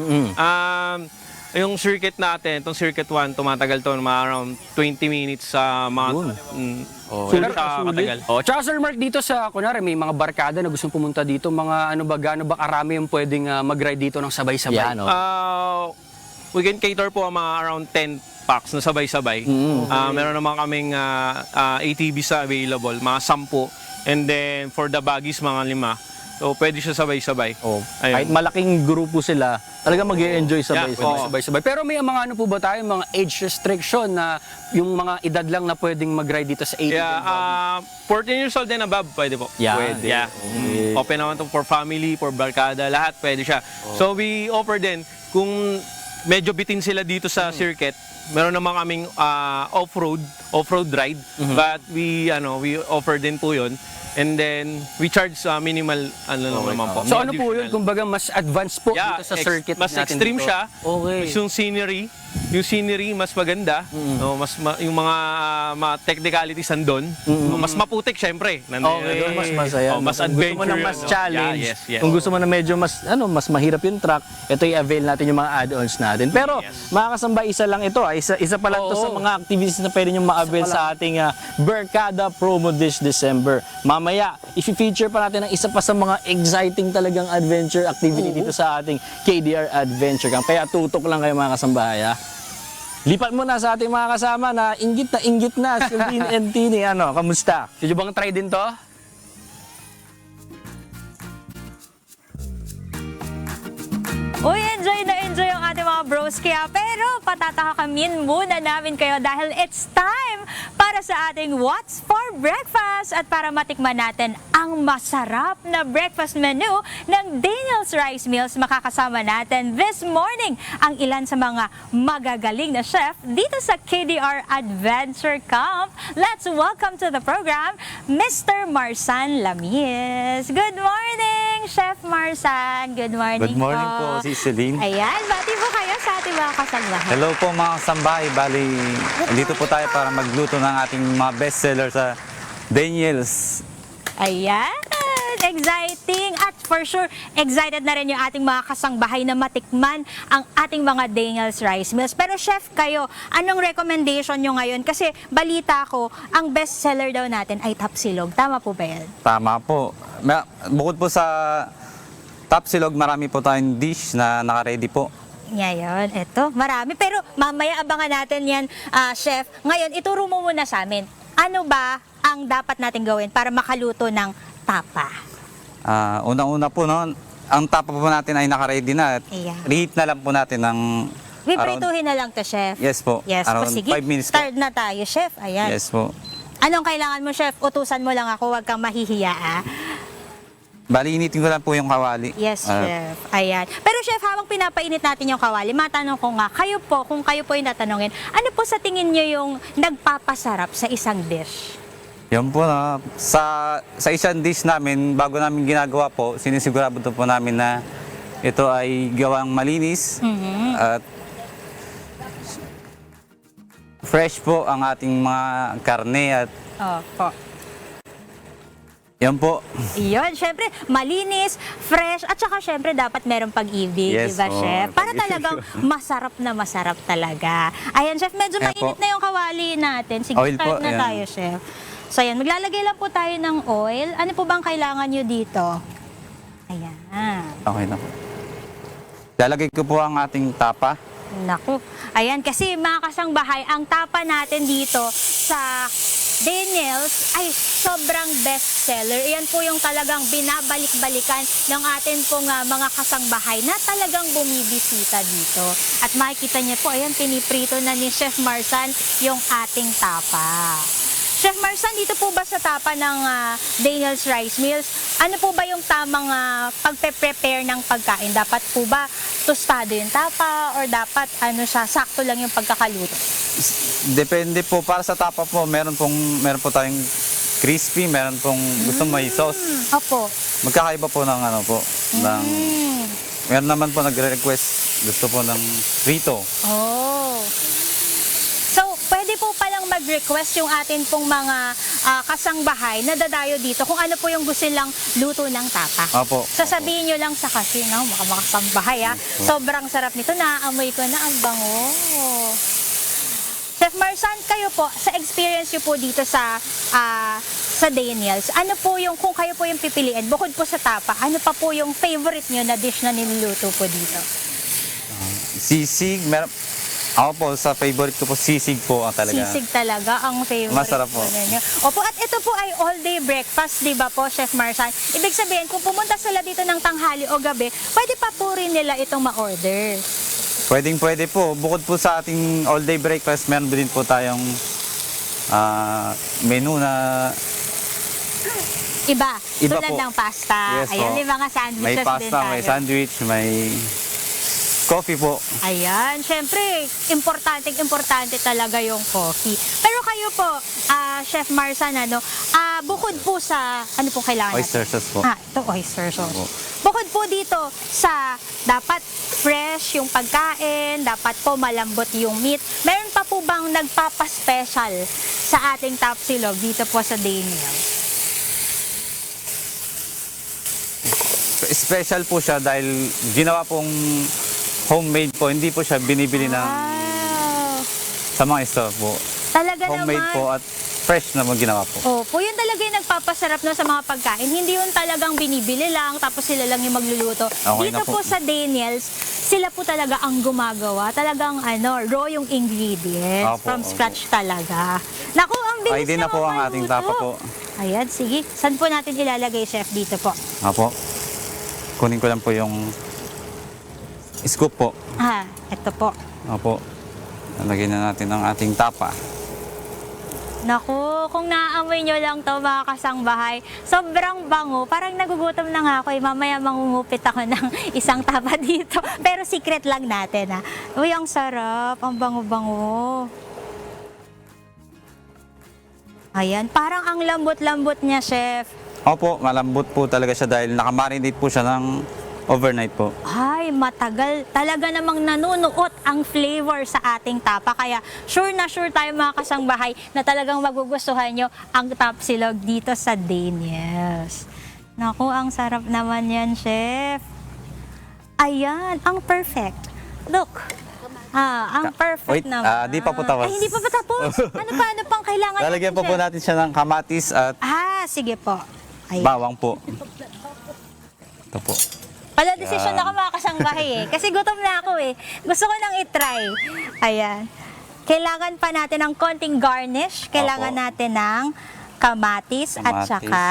Yung circuit natin, itong circuit 1, tumatagal to mga around 20 minutes sa mga... Sulit siya matagal. Tsaka Sir Mark, dito sa, kunwari, may mga barkada na gustong pumunta dito, mga gaano ba karami yung pwedeng mag-ride dito ng sabay-sabay? We can cater po mga around 10 packs na sabay-sabay. Meron naman kaming ATVs na available, mga 10. And then for the buggies, mga 5. So pwede siya sabay-sabay. Kahit malaking grupo sila, talaga mag-i-enjoy sabay-sabay. Pero may mga ano po ba tayo, mga age restriction na yung mga edad lang na pwedeng mag-ride dito sa 14 years old and above, pwede po. Pwede. Yeah. Open naman to for family, for barkada, lahat pwede siya. So we offer din, kung medyo bitin sila dito sa circuit, meron naman kaming off-road ride, but we offer din po yun. And then we charge minimal naman po. So ano po yun? Kumbaga mas advanced po dito sa circuit mas natin extreme dito. siya. Okay. Yung scenery mas maganda. No, yung mga technicalities nandun. No, mas maputik syempre. Doon mas masaya. Mas Kung gusto mo adventure. na mas challenge, Yes. kung gusto mo na medyo mas mahirap yung truck, ito i-avail natin yung mga add-ons natin. Pero mga kasambay, isa lang ito. Isa pa lang ito sa mga activities na pwede nyo ma-avail sa ating Barkada Promo this December. Mamaya, i-feature pa natin ang isa pa sa mga exciting talagang adventure activity dito sa ating KDR Adventure Camp. Kaya tutok lang kayo mga kasambahay. Lipat mo na sa ating mga kasama na inggit na si Lynn and Tini. Kamusta? Sige bang try din to? Uy, enjoy ang ating mga bros kaya. Pero patatakamin muna namin kayo dahil it's time para sa ating What's for Breakfast at para matikman natin ang masarap na breakfast menu ng Daniel's Rice Mills. Makakasama natin this morning ang ilan sa mga magagaling na chef dito sa KDR Adventure Camp. Let's welcome to the program, Mr. Marsan Lamis. Good morning, Chef Marsan. Good morning Good morning po, si Celine. Ayan, bati po kayo sa ating mga kasambahay. Hello po mga kasambahay. Bali, dito po tayo para magluto ng ating mga bestseller sa Daniel's. Ayan, exciting. At for sure, excited na rin yung ating mga kasangbahay na matikman ang ating mga Daniel's Rice Mills. Pero chef, kayo, anong recommendation nyo ngayon? Kasi balita ko, ang bestseller daw natin ay tapsilog. Tama po ba yan? Tama po. Bukod po sa tapsilog, marami po tayong dish na naka-ready po. Ngayon, eto, marami. Pero mamaya abangan natin yan, chef. Ngayon, ituro mo muna sa amin. Ano ba ang dapat natin gawin para makaluto ng tapa? Unang-una po, ang tapa po natin ay naka-ready na. Ayan. Reheat na lang po natin ng Piprituhin na lang to, chef. Yes po. Yes po, Around sige. 5 minutes po. Start na tayo, chef. Ayan. Yes po. Anong kailangan mo, chef? Utusan mo lang ako, huwag kang mahihiya, Bali, initin ko lang po yung kawali. Yes, chef. Ayan. Pero chef, habang pinapainit natin yung kawali, matanong ko nga, kung kayo po yung natanongin, ano po sa tingin nyo yung nagpapasarap sa isang dish? Yan po na. Sa isang dish namin, bago namin ginagawa po, sinisigurado po namin na ito ay gawang malinis at fresh po ang ating mga karne at Yan po. Iyon, syempre, malinis, fresh, at saka syempre dapat merong pag-ibig, Yes, di ba, oo, Chef? Para pag-ibig. talagang masarap talaga. Ayan, Chef, medyo Ayan mainit po. na yung kawali natin. Sige, Oil start po, na ayan. tayo, Chef. So, ayan, maglalagay lang po tayo ng oil. Ano po bang kailangan nyo dito? Ayan. Okay na po. Lalagay ko po ang ating tapa. Naku. Ayan, kasi mga kasangbahay, ang tapa natin dito sa Daniels ay sobrang best seller. Iyan po yung talagang binabalik-balikan ng atin pong mga kasangbahay na talagang bumibisita dito. At makikita niyo po, ayan, piniprito na ni Chef Marsan yung ating tapa. Chef Marsan, dito po ba sa tapa ng Daniels Rice Mills, ano po ba yung tamang pagpe-prepare ng pagkain? Dapat po ba tostado yung tapa or dapat sakto lang yung pagkakaluto? Depende po, para sa tapa po, meron po tayong crispy, meron pong gusto may sauce. Opo. Magkakaiba po ng meron naman po nagre-request, gusto po ng frito. Oh. So, pwede po palang mag-request yung atin pong mga kasangbahay na dadayo dito kung ano po yung gusto nilang luto ng tapa. Opo. Sasabihin nyo lang sa kasi, no? Mga kasangbahay, sobrang sarap nito. Naaamoy ko na ang bango. Chef Marsan, kayo po, sa experience nyo po dito sa Daniels, ano po yung, kung kayo po yung pipiliin, bukod po sa tapa, ano pa po yung favorite nyo na dish na niluluto po dito? Sisig, ako po, sa favorite ko po, sisig po ang talaga. Sisig talaga ang favorite. Masarap po. Ninyo. Opo, at ito po ay all-day breakfast, di ba po, Chef Marsan? Ibig sabihin, kung pumunta sila dito ng tanghali o gabi, pwede pa po rin nila itong ma-order. Pwede po. Bukod po sa ating all-day breakfast, meron din po tayong menu na Iba Iba tulad po. ng pasta. Yes Ayan, po. may mga sandwiches may din pasta, tayo. may sandwich, may coffee po. Ayan, syempre, importante talaga yung coffee. Pero kayo po, Chef Marsan, bukod po sa, ano po kailangan natin? Oyster sauce po. Ito oyster sauce. Bukod po dito sa dapat fresh yung pagkain, dapat po malambot yung meat, meron pa po bang nagpapaspecial sa ating Tapsilog dito po sa Daniels? Special po siya dahil ginawa pong homemade po. Hindi po siya binibili sa mga store po. Talaga Homemade naman. po at fresh na ginawa po. Opo, yun talaga yung nagpapasarap no, sa mga pagkain. Hindi yun talagang binibili lang, tapos sila lang yung magluluto. Okay Dito na po. po sa Daniels, sila po talaga ang gumagawa. Talagang raw yung ingredients. Opo, From opo. scratch talaga. Naku, ang bilis Ay, din na po ang maluto. ating tapa po. Ayan, sige. Saan po natin ilalagay, Chef? Dito po. Apo. Kunin ko lang po yung scoop po. Ito po. Apo. Lagyan na natin ang ating tapa. Naku, kung naaamoy nyo lang to mga kasangbahay, sobrang bango. Parang nagugutom na nga ako. Mamaya mangungupit ako ng isang tapa dito. Pero secret lang natin Uy, ang sarap. Ang bango-bango. Ayan, parang ang lambot-lambot niya, Chef. Opo, malambot po talaga siya dahil nakamarinate po siya ng overnight po. Ay, matagal. Talaga namang nanunuot ang flavor sa ating tapa. Kaya sure na sure tayo mga kasangbahay na talagang magugustuhan nyo ang Tapsilog dito sa Daniels. Naku, ang sarap naman yan, Chef. Ayan, ang perfect. Look. Ang perfect Wait, naman. di pa po tapos. Ay, hindi pa tapos. Ano pang kailangan Lalagyan natin, po Chef? natin siya ng kamatis at Sige po. Ayan. bawang po. Ito po. Pala decision ako mga kasangbahay Kasi gutom na ako Gusto ko nang itry. Ayan. Kailangan pa natin ng konting garnish. Kailangan natin ng kamatis at Kamatis. saka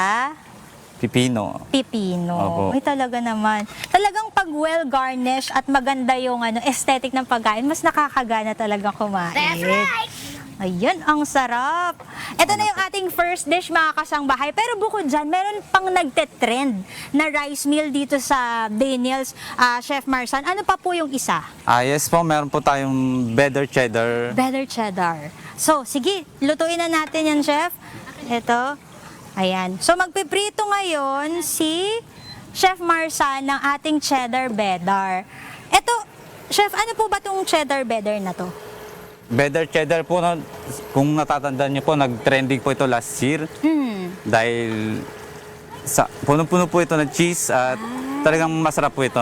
Pipino. pipino. Opo. Ay, talaga naman. Talagang pag well garnish at maganda yung aesthetic ng pagkain, mas nakakagana talaga kumain. That's right! Ayan, ang sarap. Ito na yung ating first dish, mga kasangbahay. Pero bukod dyan, meron pang nagte-trend na rice meal dito sa Daniels, Chef Marsan. Ano pa po yung isa? Yes po, meron po tayong better cheddar. Better cheddar. So, sige, lutuin na natin yan, Chef. Ito. Ayan. So, magpiprito ngayon si Chef Marsan ng ating cheddar beddar. Ito, Chef, ano po ba itong cheddar beddar na to? Better cheddar po, kung natatandaan niyo po, nag-trending po ito last year. Dahil punong-puno po ito ng cheese at talagang masarap po ito.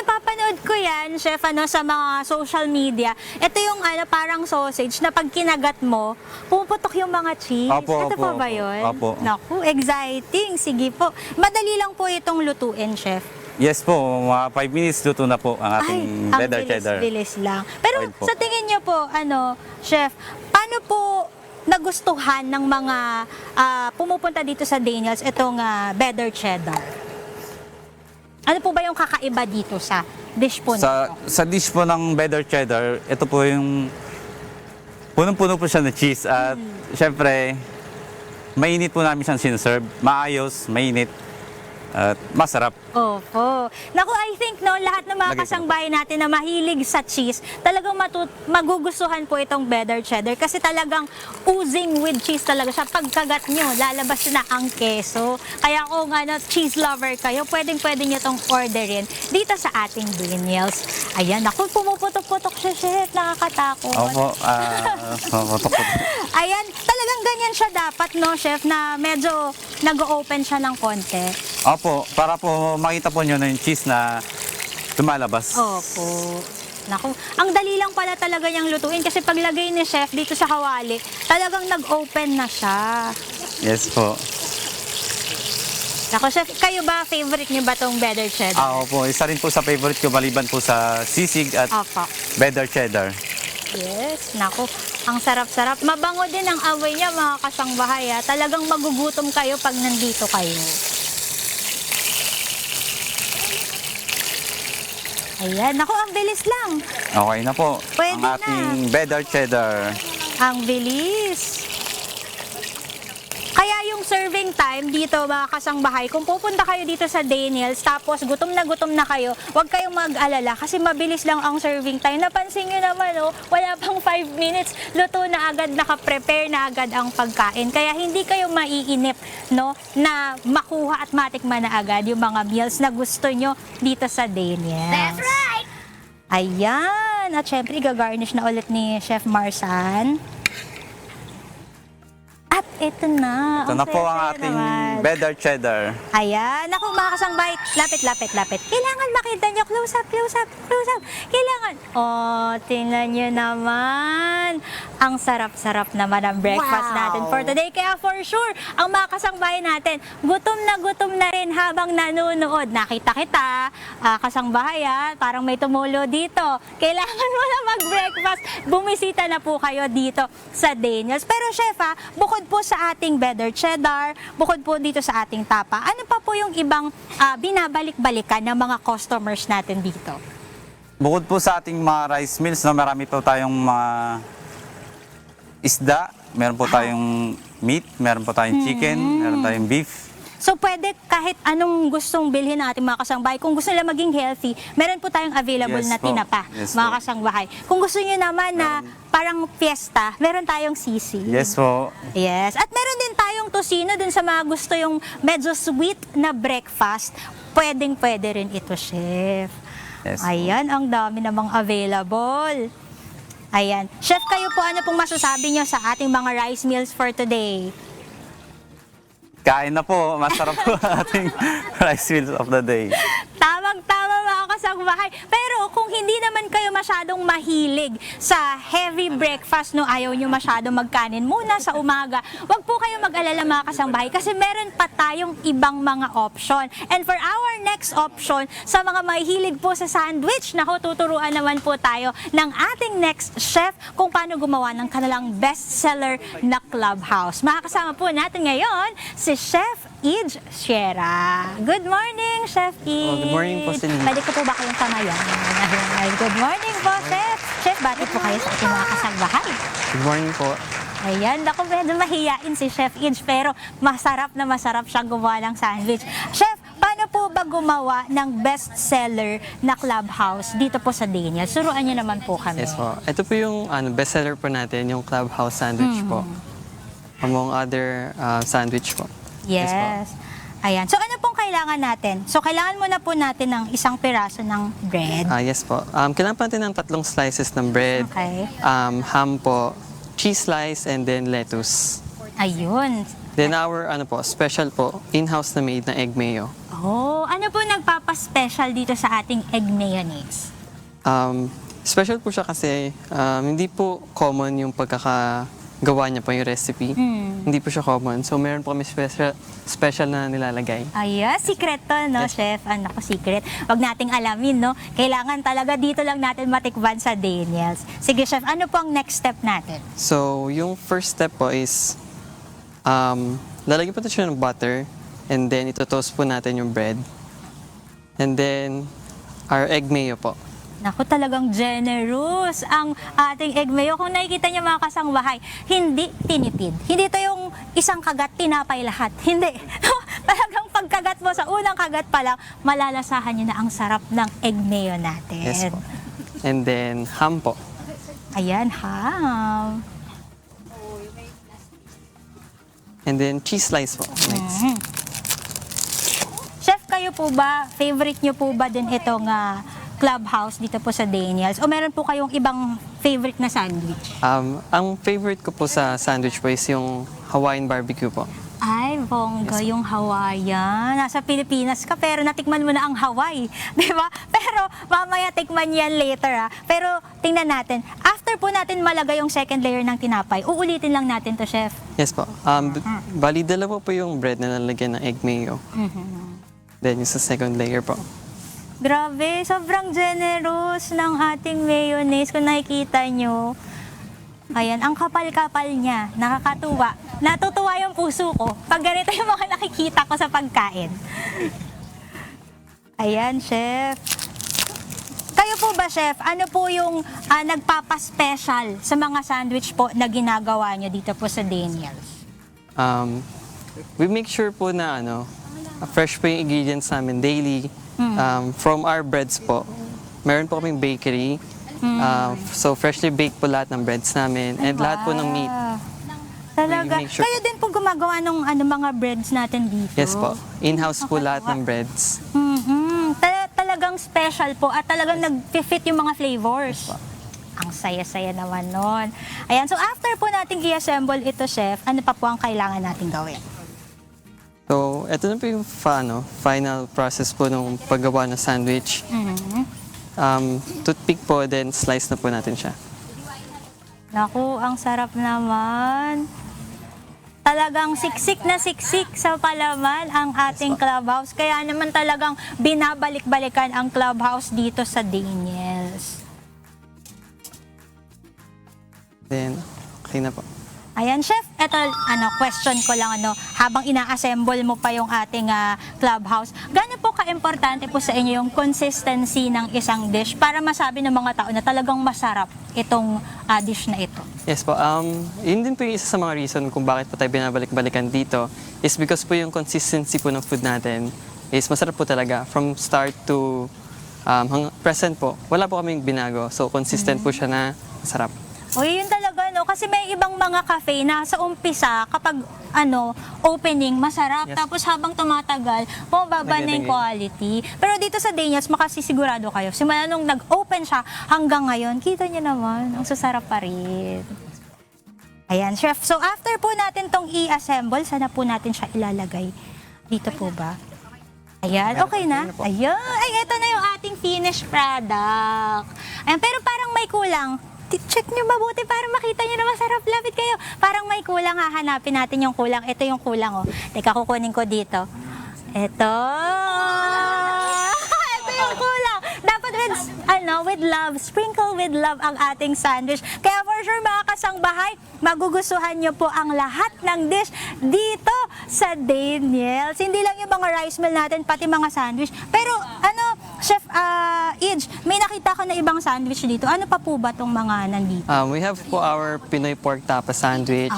Napapanood ko yan, chef, sa mga social media. Ito yung parang sausage na pag kinagat mo, pumuputok yung mga cheese. Opo, Ito opo, pa ba yun? opo. Naku, exciting. Sige po. Madali lang po itong lutuin, chef. Yes po, mga 5 minutes luto na po ang ating cheddar cheddar. bilis lang. Pero Oil po. sa tingin niyo po, chef, paano po nagustuhan ng mga pumupunta dito sa Daniels itong better cheddar? Ano po ba yung kakaiba dito sa dish po nito? Sa dish po ng better cheddar, ito po yung punong-puno po siya ng cheese at syempre mainit po namin siyang sinaserve. Maayos, mainit at masarap. Opo. Naku, I think lahat ng mga kasangbahay natin na mahilig sa cheese, talagang magugustuhan po itong better cheddar kasi talagang oozing with cheese talaga siya. Pagkagat nyo, lalabas na ang keso. Kaya kung cheese lover kayo, pwede nyo itong orderin dito sa ating Daniels. Ayan, naku, pumuputok-putok siya, chef. Nakakatakot. Opo, putok-putok. Ayan, talagang ganyan siya dapat, no, chef, na medyo nag-open siya ng konti. Opo, para po makita po nyo na yung cheese na lumalabas. Opo. Naku, ang dali lang pala talaga niyang lutuin kasi paglagay ni chef dito sa kawali, talagang nag-open na siya. Yes po. Naku, chef, kayo ba, favorite niyo ba tong better cheddar? Opo, isa rin po sa favorite ko maliban po sa sisig at Opo. better cheddar. Yes, naku, ang sarap-sarap. Mabango din ang amoy niya, mga kasangbahay. Talagang magugutom kayo pag nandito kayo. Ayan, naku, ang bilis lang. Okay na po. Pwede ang ating better cheddar. Ang bilis. Kaya yung serving time dito, mga kasangbahay, kung pupunta kayo dito sa Daniels, tapos gutom na kayo, huwag kayong mag-alala kasi mabilis lang ang serving time. Napansin nyo naman, wala pang 5 minutes, luto na agad, naka-prepare na agad ang pagkain. Kaya hindi kayo maiinip, na makuha at matikman na agad yung mga meals na gusto nyo dito sa Daniels. That's right! Ayan! At syempre, gagarnish na ulit ni Chef Marsan. At ito na. Ito na po ang ating better cheddar. Ayan. Naku, mga kasangbahay. Lapit. Kailangan makita nyo. Close up. Kailangan. Tingnan nyo naman. Ang sarap-sarap naman ang breakfast natin for today. Kaya for sure, ang mga kasangbahay natin, gutom na rin habang nanonood. Nakita kita, kasangbahay parang may tumulo dito. Kailangan mo na mag-breakfast. Bumisita na po kayo dito sa Daniels. Pero chef, bukod po sa ating better cheddar, bukod po dito sa ating tapa, ano pa po yung ibang binabalik-balikan ng mga customers natin dito? Bukod po sa ating mga rice meals, marami po tayong mga isda, meron po tayong meat, meron po tayong chicken, meron tayong beef. So pwede kahit anong gustong bilhin ng ating mga kasangbahay. Kung gusto nila maging healthy, meron po tayong available na tinapa, mga kasangbahay. Kung gusto niyo naman na parang fiesta, meron tayong sisig. Yes po. Yes. At meron din tayong tocino dun sa mga gusto yung medyo sweet na breakfast. Pwede rin ito, chef. Yes, ayan, ang dami namang available. Ayan. Chef, kayo po, ano pong masasabi nyo sa ating mga rice meals for today? Kain na po. Masarap po ang ating rice meals of the day. Tamang-tama, mga kasangbahay. Pero kung hindi naman kayo masyadong mahilig sa heavy breakfast, ayaw nyo masyadong magkanin muna sa umaga, wag po kayo mag-alala, mga kasangbahay, kasi meron pa tayong ibang mga option. And for our next option, sa mga mahilig po sa sandwich, tuturuan naman po tayo ng ating next chef kung paano gumawa ng kanilang bestseller na Clubhouse. Makakasama po natin ngayon si Chef Ij Sierra. Good morning, Chef Ij. Good morning po, Celine. Pwede ko po ba kayong samayan? Good morning po, Chef. Chef, bakit po kayo sa ating mga kasangbahay? Good morning po. Ayan, naku, medyo mahiyain si Chef Ij, pero masarap siyang gumawa ng sandwich. Chef, paano po ba gumawa ng bestseller na Clubhouse dito po sa Daniels? Suruan niyo naman po kami. Yes po. Ito po yung bestseller po natin, yung Clubhouse sandwich po. Among other sandwich po. Yes. Ayan. So, ano pong kailangan natin? So, kailangan muna po natin ng isang piraso ng bread. Yes po. Kailangan po natin ng 3 slices ng bread. Okay. Ham po, cheese slice, and then lettuce. Ayun. Then our special po, in-house na made na egg mayo. Oh, ano po nagpapaspecial dito sa ating egg mayonnaise? Special po siya kasi hindi po common yung pagkakagawa niya po yung recipe. Hindi po siya common. So meron po kami special na nilalagay. Ayan, secret to, no, Chef? Ano ko, secret. Wag nating alamin, no? Kailangan talaga dito lang natin matikman sa Daniels. Sige, Chef, ano po ang next step natin? So yung first step po is lalagyan po siya ng butter and then ito-toast po natin yung bread. And then our egg mayo po. Naku, talagang generous ang ating egg mayo. Kung nakikita niyo mga kasangbahay, hindi tinipid. Hindi to yung isang kagat, tinapay lahat. Hindi. Talagang pagkagat mo sa unang kagat pa lang, malalasahan niyo na ang sarap ng egg mayo natin. Yes po. And then ham po. Ayan, ham. And then cheese slice po. Next. Chef, kayo po ba, favorite niyo po ba din itong Clubhouse dito po sa Daniels? O meron po kayong ibang favorite na sandwich? Ang favorite ko po sa sandwich po is yung Hawaiian barbecue po. Ay, bongga yung Hawaiian. Nasa Pilipinas ka pero natikman mo na ang Hawaii. Di ba? Pero mamaya tikman yan later. Pero tingnan natin. After po natin malagay yung second layer ng tinapay, uulitin lang natin to, Chef. Yes po. Bali, dalawa po yung bread na nalagyan ng egg mayo. Then yung sa second layer po. Grabe, sobrang generous ng ating mayonnaise. Kung nakikita nyo, ayan, ang kapal-kapal niya. Nakakatuwa. Natutuwa yung puso ko pag ganito yung mga nakikita ko sa pagkain. Ayan, Chef. Kayo po ba, Chef, ano po yung nagpapaspecial sa mga sandwich po na ginagawa nyo dito po sa Daniels? We make sure po na fresh po yung ingredients namin daily. From our breads po, meron po kaming bakery. So freshly baked po lahat ng breads namin and lahat po ng meat. Talaga. We make sure Kayo din po gumagawa ng mga breads natin dito? Yes po. In-house po lahat ng breads. Talagang special po at talagang nag-fit yung mga flavors. Ang saya-saya naman nun. Ayan, so after po nating i-assemble ito, Chef, ano pa po ang kailangan natin gawin? So, ito na po yung final process po ng paggawa ng sandwich. Toothpick po, then slice na po natin siya. Naku, ang sarap naman. Talagang siksik na siksik sa palaman ang ating Clubhouse. Kaya naman talagang binabalik-balikan ang Clubhouse dito sa Daniels. Then, okay na po. Ayan, Chef, eto, question ko lang, habang ina-assemble mo pa yung ating Clubhouse, gaano po ka-importante po sa inyo yung consistency ng isang dish para masabi ng mga tao na talagang masarap itong dish na ito? Yes po. Yun din po yung isa sa mga reason kung bakit po tayo binabalik-balikan dito is because po yung consistency po ng food natin is masarap po talaga. From start to present po, wala po kaming binago. So, consistent po siya na masarap. O yun talaga, kasi may ibang mga cafe na sa umpisa, kapag opening, masarap. Yes. Tapos habang tumatagal, bumababa na yung quality. Pero dito sa Daniels, makasisigurado kayo. Simula nung nag-open siya hanggang ngayon, kita niyo naman, ang sasarap pa rin. Ayan, Chef. So after po natin tong i-assemble, sana po natin siya ilalagay. Dito po ba? Ayan, okay na. Ayan, ay, ito na yung ating finished product. Ayan, pero parang may kulang. Check nyo mabuti para makita nyo na masarap. Lapit kayo. Parang may kulang. Hahanapin natin yung kulang. Ito yung kulang, oh. Teka, kukunin ko dito. Ito. Ito yung kulang. Dapat with love. Sprinkle with love ang ating sandwich. Kaya for sure, mga kasangbahay, magugustuhan nyo po ang lahat ng dish dito sa Daniels. Hindi lang yung mga rice meal natin, pati mga sandwich. Pero, Chef Idge, may nakita ko na ibang sandwich dito. Ano pa po ba itong mga nandito? We have po our Pinoy pork tapa sandwich,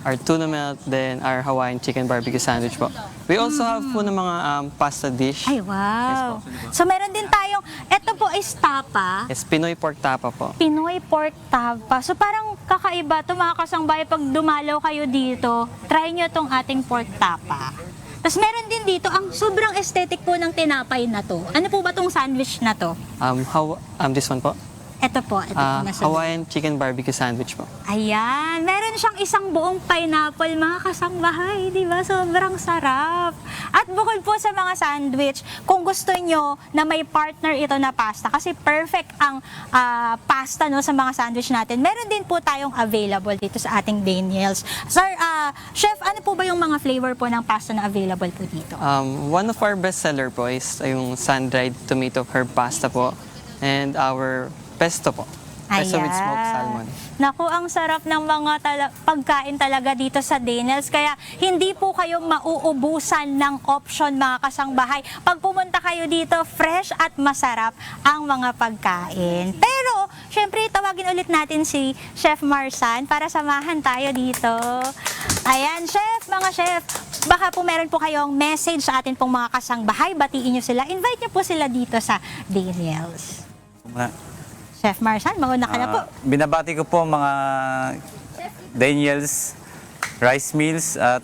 our tuna melt, then our Hawaiian chicken barbecue sandwich po. We also have po ng mga pasta dish. Ay, wow. So, meron din tayong, ito po is tapa. Yes, Pinoy pork tapa po. Pinoy pork tapa. So, parang kakaiba ito, mga kasangbahay, pag dumalaw kayo dito, try nyo itong ating pork tapa. Tapos meron din dito, ang sobrang aesthetic po ng tinapay na to. Ano po ba tong sandwich na to? This one po? Ito po nasa Hawaiian chicken barbecue sandwich po. Ayan, meron siyang isang buong pineapple, mga kasangbahay, di ba? Sobrang sarap. At bukod po sa mga sandwich, kung gusto nyo na may partner ito na pasta, kasi perfect ang pasta no, sa mga sandwich natin, meron din po tayong available dito sa ating Daniels. Sir, Chef, ano po ba yung mga flavor po ng pasta na available po dito? One of our best seller po is yung sun-dried tomato herb pasta po and our pesto po. Pesto with smoked salmon. Naku, ang sarap ng mga pagkain talaga dito sa Daniels. Kaya hindi po kayo mauubusan ng option, mga kasangbahay. Pag pumunta kayo dito, fresh at masarap ang mga pagkain. Pero, syempre, tawagin ulit natin si Chef Marsan para samahan tayo dito. Ayan, Chef, mga Chef, baka po meron po kayong message sa atin pong mga kasangbahay. Batiin nyo sila. Invite nyo po sila dito sa Daniels. Chef Marsan, mauna ka na po. Binabati ko po mga Daniels Rice Mills at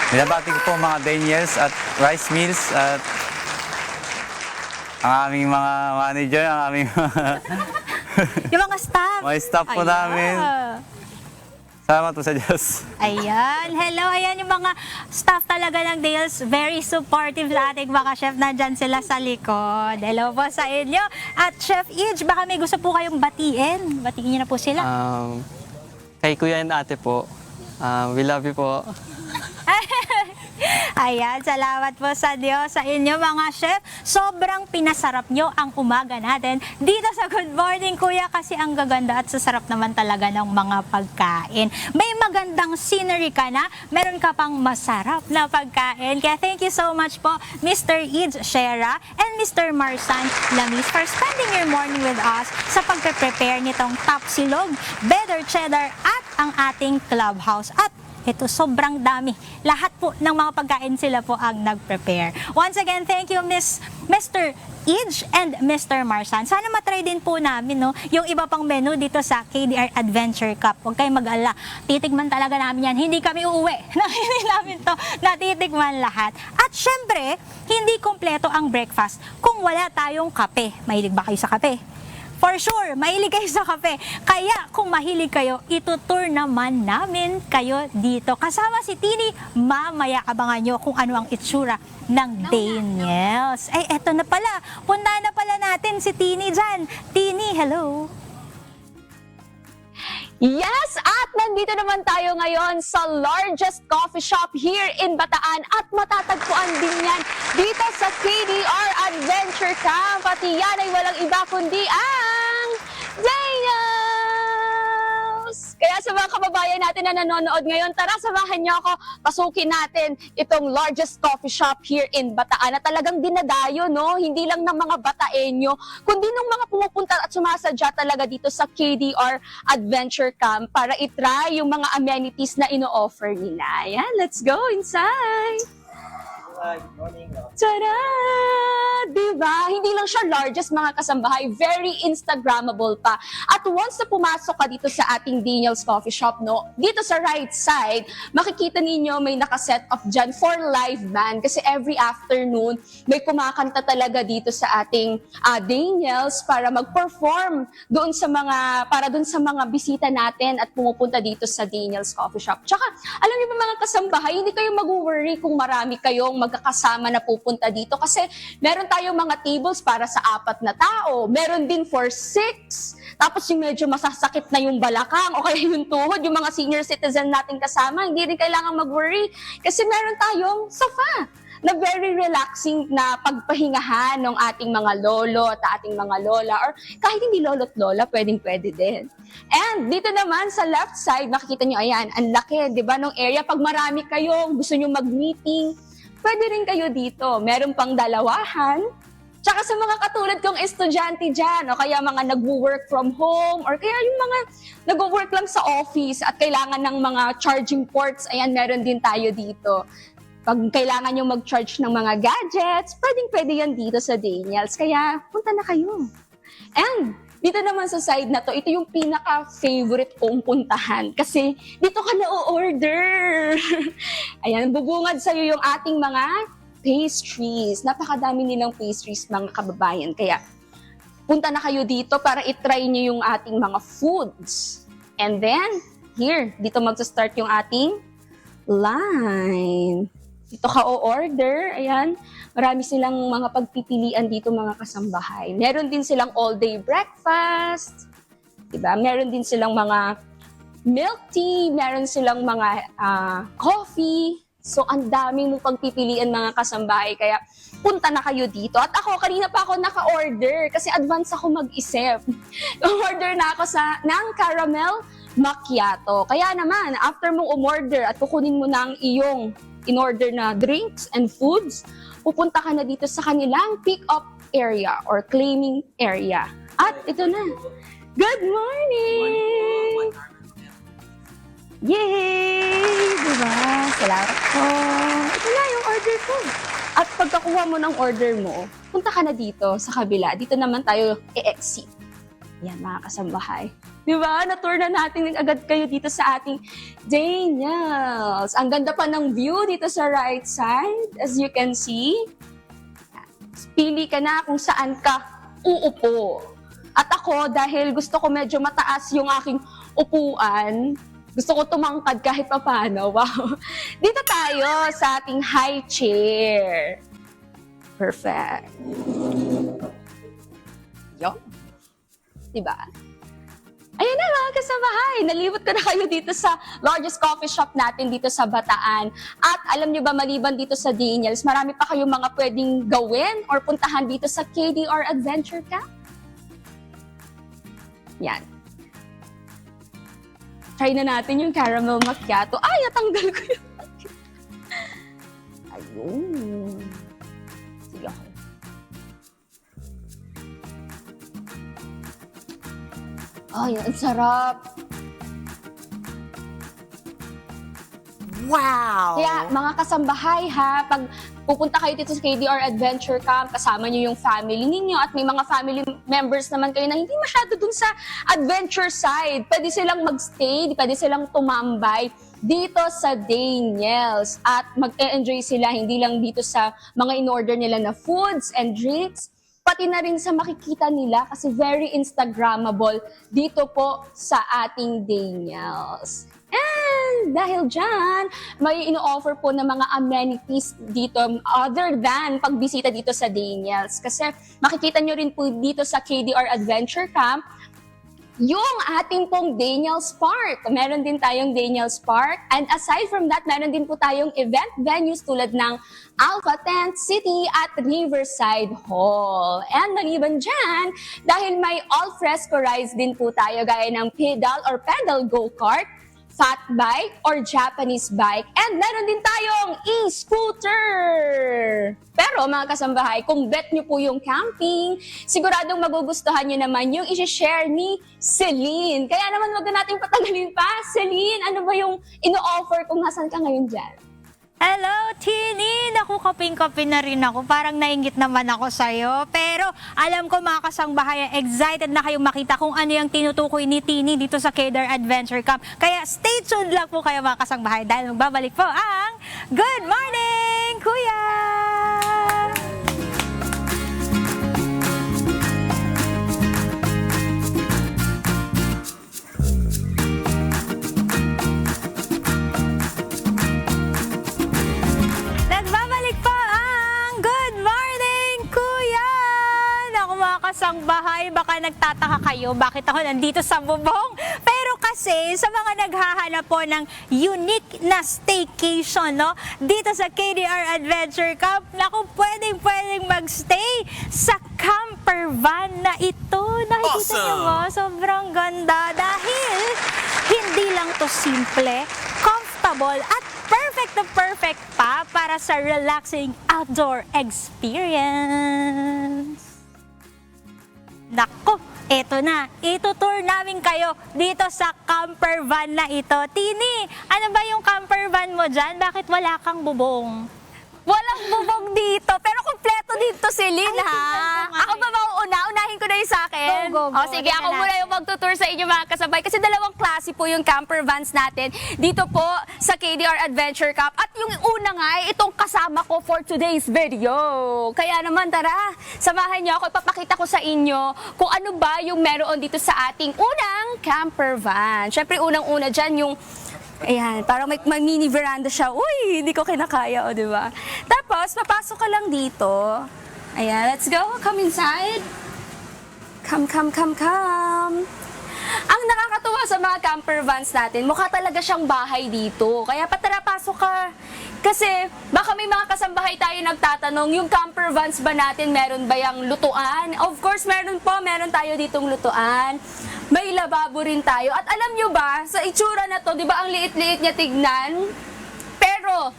binabati ko po mga Daniels at Rice Mills at ang aming mga manager, ang aming Yung mga staff. mga staff po namin. Salamat po sa Diyos. Ayan, hello, ayan yung mga staff talaga ng Dales, very supportive sa ating mga chef, nandyan sila sa likod. Hello po sa inyo. At Chef Ij, baka may gusto po kayong batiin. Batiin niyo na po sila. Kay Kuya and Ate po, we love you po. Ayan, salamat po sa Diyos, sa inyo mga chef. Sobrang pinasarap nyo ang umaga natin dito sa Good Morning Kuya kasi ang gaganda at sasarap naman talaga ng mga pagkain. May magandang scenery ka na, meron ka pang masarap na pagkain. Kaya thank you so much po Mr. Ij Shera and Mr. Marsan Lamis for spending your morning with us sa pagpe-prepare nitong tapsilog, better cheddar at ang ating clubhouse. At ito, sobrang dami. Lahat po ng mga pagkain sila po ang nag-prepare. Once again, thank you Mr. Ij and Mr. Marsan. Sana matry din po namin yung iba pang menu dito sa KDR Adventure Cup. Huwag kayong mag-alala. Titikman talaga namin yan. Hindi kami uuwi. Hindi namin to natitikman lahat. At syempre, hindi kompleto ang breakfast kung wala tayong kape. Mahilig ba kayo sa kape? For sure, mahilig kayo sa kape. Kaya kung mahilig kayo, itutour naman namin kayo dito. Kasama si Tini, mamaya abangan nyo kung ano ang itsura ng Daniels. Ay, eto na pala. Punta na pala natin si Tini dyan. Tini, hello. Yes, at nandito naman tayo ngayon sa largest coffee shop here in Bataan at matatagpuan din yan dito sa KDR Adventure Camp. At yan ay walang iba kundi ang Daniels! Kaya sa mga kababayan natin na nanonood ngayon, tara samahan niyo ako, pasukin natin itong largest coffee shop here in Bataan na talagang dinadayo, no? Hindi lang ng mga Bataenyo, kundi ng mga pumupunta at sumasadya talaga dito sa KDR Adventure Camp para itry yung mga amenities na ino-offer nila. Ayan, let's go inside! Tada! Diba? Hindi lang siya largest mga kasambahay, very Instagrammable pa. At once na pumasok ka dito sa ating Daniels Coffee Shop, no, dito sa right side, makikita ninyo may nakaset off dyan for live band. Kasi every afternoon, may kumakanta talaga dito sa ating Daniels para mag-perform doon sa mga bisita natin at pumupunta dito sa Daniels Coffee Shop. Tsaka, alam niyo ba mga kasambahay, hindi kayo mag-worry kung marami kayong magkakasama na pupunta dito kasi meron tayong mga tables para sa 4 na tao. Meron din for 6. Tapos yung medyo masasakit na yung balakang o kaya yung tuhod, yung mga senior citizen natin kasama, hindi rin kailangan mag-worry kasi meron tayong sofa na very relaxing na pagpahingahan ng ating mga lolo at ating mga lola or kahit hindi lolo't lola, pwedeng-pwede din. And dito naman sa left side, makikita nyo, ayan, ang laki, di ba, nung area. Pag marami kayo, gusto nyo mag-meeting, pwede rin kayo dito. Meron pang dalawahan. Tsaka sa mga katulad kong estudyante dyan, o kaya mga nag-work from home, or kaya yung mga nag-work lang sa office at kailangan ng mga charging ports, ayan, meron din tayo dito. Pag kailangan nyo mag-charge ng mga gadgets, pwedeng-pwede yan dito sa Daniels. Kaya punta na kayo. And dito naman sa side na to, ito yung pinaka-favorite kong puntahan. Kasi dito ka na-order. Ayan, bubungad sa'yo yung ating mga pastries. Napakadami nilang pastries, mga kababayan. Kaya punta na kayo dito para itry nyo yung ating mga foods. And then, here, dito magsa-start yung ating line. Dito ka o-order, ayan. Marami silang mga pagpipilian dito mga kasambahay. Meron din silang all-day breakfast, diba? Meron din silang mga milk tea, meron silang mga coffee. So, ang daming mo pagpipilian mga kasambahay. Kaya, punta na kayo dito. At ako, kanina pa ako naka-order kasi advance ako mag-isip. Order na ako ng caramel macchiato. Kaya naman, after mong umorder at kukunin mo na ang iyong in-order na drinks and foods, pupunta ka na dito sa kanilang pick-up area or claiming area. At ito na. Good morning! Yay! Diba? Salamat po. Ito na yung order ko. At pagkakuha mo ng order mo, punta ka na dito sa kabila. Dito naman tayo e-exit. Yan, mga kasambahay. Diba? Na-tour na natin agad kayo dito sa ating Daniels. Ang ganda pa ng view dito sa right side. As you can see. Pili ka na kung saan ka uupo. At ako, dahil gusto ko medyo mataas yung aking upuan, gusto ko tumangkad kahit pa paano. Wow. Dito tayo sa ating high chair. Perfect. Yo. Diba? Ayan na mga kasambahay, nalibot ko na kayo dito sa largest coffee shop natin dito sa Bataan. At alam nyo ba, maliban dito sa Daniels, marami pa kayong mga pwedeng gawin or puntahan dito sa KDR Adventure Camp. Yan. Try na natin yung caramel macchiato. Ay, natanggal ko yung ayun. Sige ako. Ay, ang sarap. Wow! Kaya mga kasambahay ha, pag pupunta kayo dito sa KDR Adventure Camp, kasama nyo yung family ninyo at may mga family members naman kayo na hindi masyado dun sa adventure side. Pwede silang magstay, pwede silang tumambay dito sa Daniels at mag-enjoy sila hindi lang dito sa mga in-order nila na foods and drinks, pati na rin sa makikita nila kasi very Instagrammable dito po sa ating Daniels. And dahil dyan, may ino-offer po ng mga amenities dito other than pagbisita dito sa Daniels. Kasi makikita nyo rin po dito sa KDR Adventure Camp yung ating pong Daniels Park. Meron din tayong Daniels Park. And aside from that, meron din po tayong event venues tulad ng Alpha Tent City at Riverside Hall. And maliban dyan, dahil may all-fresco rides din po tayo gaya ng pedal go-kart, fat bike or Japanese bike. And meron din tayong e-scooter. Pero mga kasambahay, kung bet nyo po yung camping, siguradong magugustuhan nyo naman yung i-share ni Celine. Kaya naman wag na natin patagalin pa. Celine, ano ba yung ino-offer kung nasan ka ngayon dyan? Hello, Tini! Naku, kaping-kapi na rin ako. Parang nainggit naman ako sa'yo. Pero alam ko mga kasangbahay, excited na kayong makita kung ano yung tinutukoy ni Tini dito sa KDR Adventure Camp. Kaya stay tuned lang po kayo mga kasangbahay dahil magbabalik po ang Good Morning, Kuya! Kasangbahay, baka nagtataka kayo bakit ako nandito sa bubong. Pero kasi sa mga naghahanap po ng unique na staycation, no? Dito sa KDR Adventure Camp, naku, pwedeng magstay sa camper van na ito. Nakikita niyo ba? Sobrang ganda. Dahil hindi lang to simple, comfortable at perfect pa para sa relaxing outdoor experience. Nako, eto na. Itutour namin kayo dito sa camper van na ito. Tini, ano ba yung camper van mo dyan? Bakit wala kang bubong? Walang bubog dito. Pero kompleto dito si Lynn, Ay, ha? tingnan ko nga Ako ba mauna? Unahin ko na yung sa akin? Go, go, go. O, sige, Tingnan ako muna natin. yung magtutour sa inyo, mga kasabay. Kasi dalawang klase po yung camper vans natin dito po sa KDR Adventure Camp. At yung una nga, ay itong kasama ko for today's video. Kaya naman, tara, samahan niyo ako. Ipapakita ko sa inyo kung ano ba yung meron dito sa ating unang camper van. Siyempre, unang-una dyan yung ayan, parang may mini veranda siya. Uy, hindi ko kinakaya, o, di ba? Tapos, papasok ka lang dito. Ayan, let's go. Come inside. Come. Ang nakakatuwa sa mga camper vans natin, mukha talaga siyang bahay dito. Kaya patara, pasok ka. Kasi baka may mga kasambahay tayo nagtatanong, yung camper vans ba natin, meron ba yung lutuan? Of course, meron po. Meron tayo ditong lutuan. May lababo rin tayo. At alam nyo ba, sa itsura na to, di ba ang liit-liit niya tignan? Pero,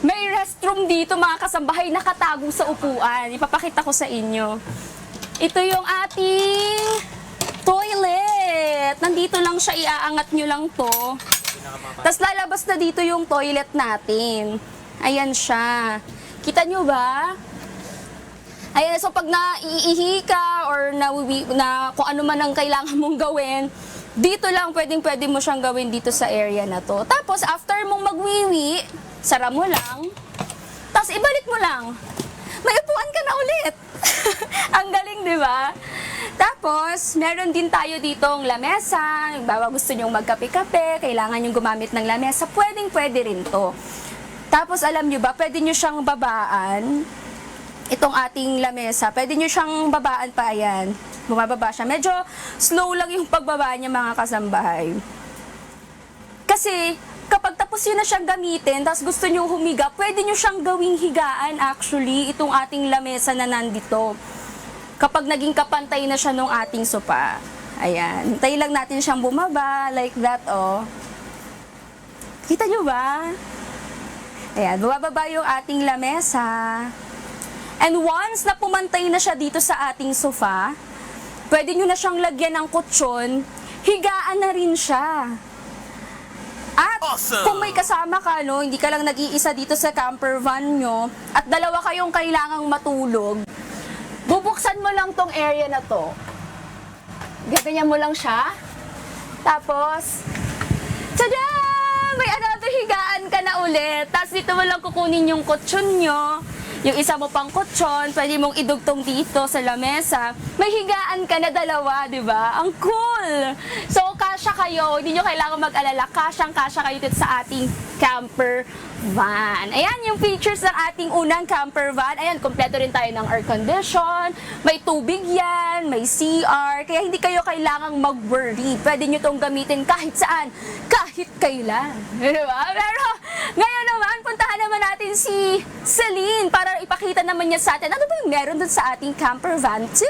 may restroom dito, mga kasambahay, nakatago sa upuan. Ipapakita ko sa inyo. Ito yung ating toilet. Nandito lang siya, iaangat nyo lang to. Tapos lalabas na dito yung toilet natin. Ayan siya. Kita nyo ba? Ayan, so pag naiihi ka or na kung ano man ang kailangan mong gawin, dito lang pwede mo siyang gawin dito sa area na to. Tapos after mong magwiwi, sara mo lang. Tapos ibalik mo lang. May upuan ka na ulit. Ang galing, di ba? Tapos, meron din tayo ditong lamesa. Bawa gusto nyong magkape-kape, kailangan nyong gumamit ng lamesa, pwede rin to. Tapos, alam nyo ba, pwede nyo siyang babaan. Itong ating lamesa, pwede nyo siyang babaan pa, ayan. Bumababa siya. Medyo slow lang yung pagbaba niya, mga kasambahay. Kasi, kapag tapos yun na siyang gamitin, tapos gusto nyo humiga, pwede nyo siyang gawing higaan actually, itong ating lamesa na nandito. Kapag naging kapantay na siya nung ating sopa. Ayan. Hintayin lang natin siyang bumaba, like that, oh. Kita nyo ba? Ayan, bumababa yung ating lamesa. And once na pumantay na siya dito sa ating sofa, pwede nyo na siyang lagyan ng kutsyon, higaan na rin siya. At kung may kasama ka, no, hindi ka lang nag-iisa dito sa camper van nyo, at dalawa kayong kailangang matulog, bubuksan mo lang tong area na to. Gaganyan mo lang siya. Tapos, tada! May another higaan ka na ulit. Tapos dito mo lang kukunin yung kutsyon nyo. Yung isa mo pang kutsyon, pwede mong idugtong dito sa lamesa. May higaan ka na dalawa, di ba? Ang cool! So, kasya kayo. Hindi nyo kailangan mag-alala. Kasyang-kasya kayo dito sa ating camper van. Ayan, yung features ng ating unang camper van. Ayan, kompleto rin tayo ng air condition. May tubig yan, may CR. Kaya hindi kayo kailangang mag-worry. Pwede nyo itong gamitin kahit saan, kahit kailan. Di ba? Pero, ngayon naman, puntahan naman natin si Celine para ipakita naman niya sa atin ano ba yung meron dun sa ating camper van 2.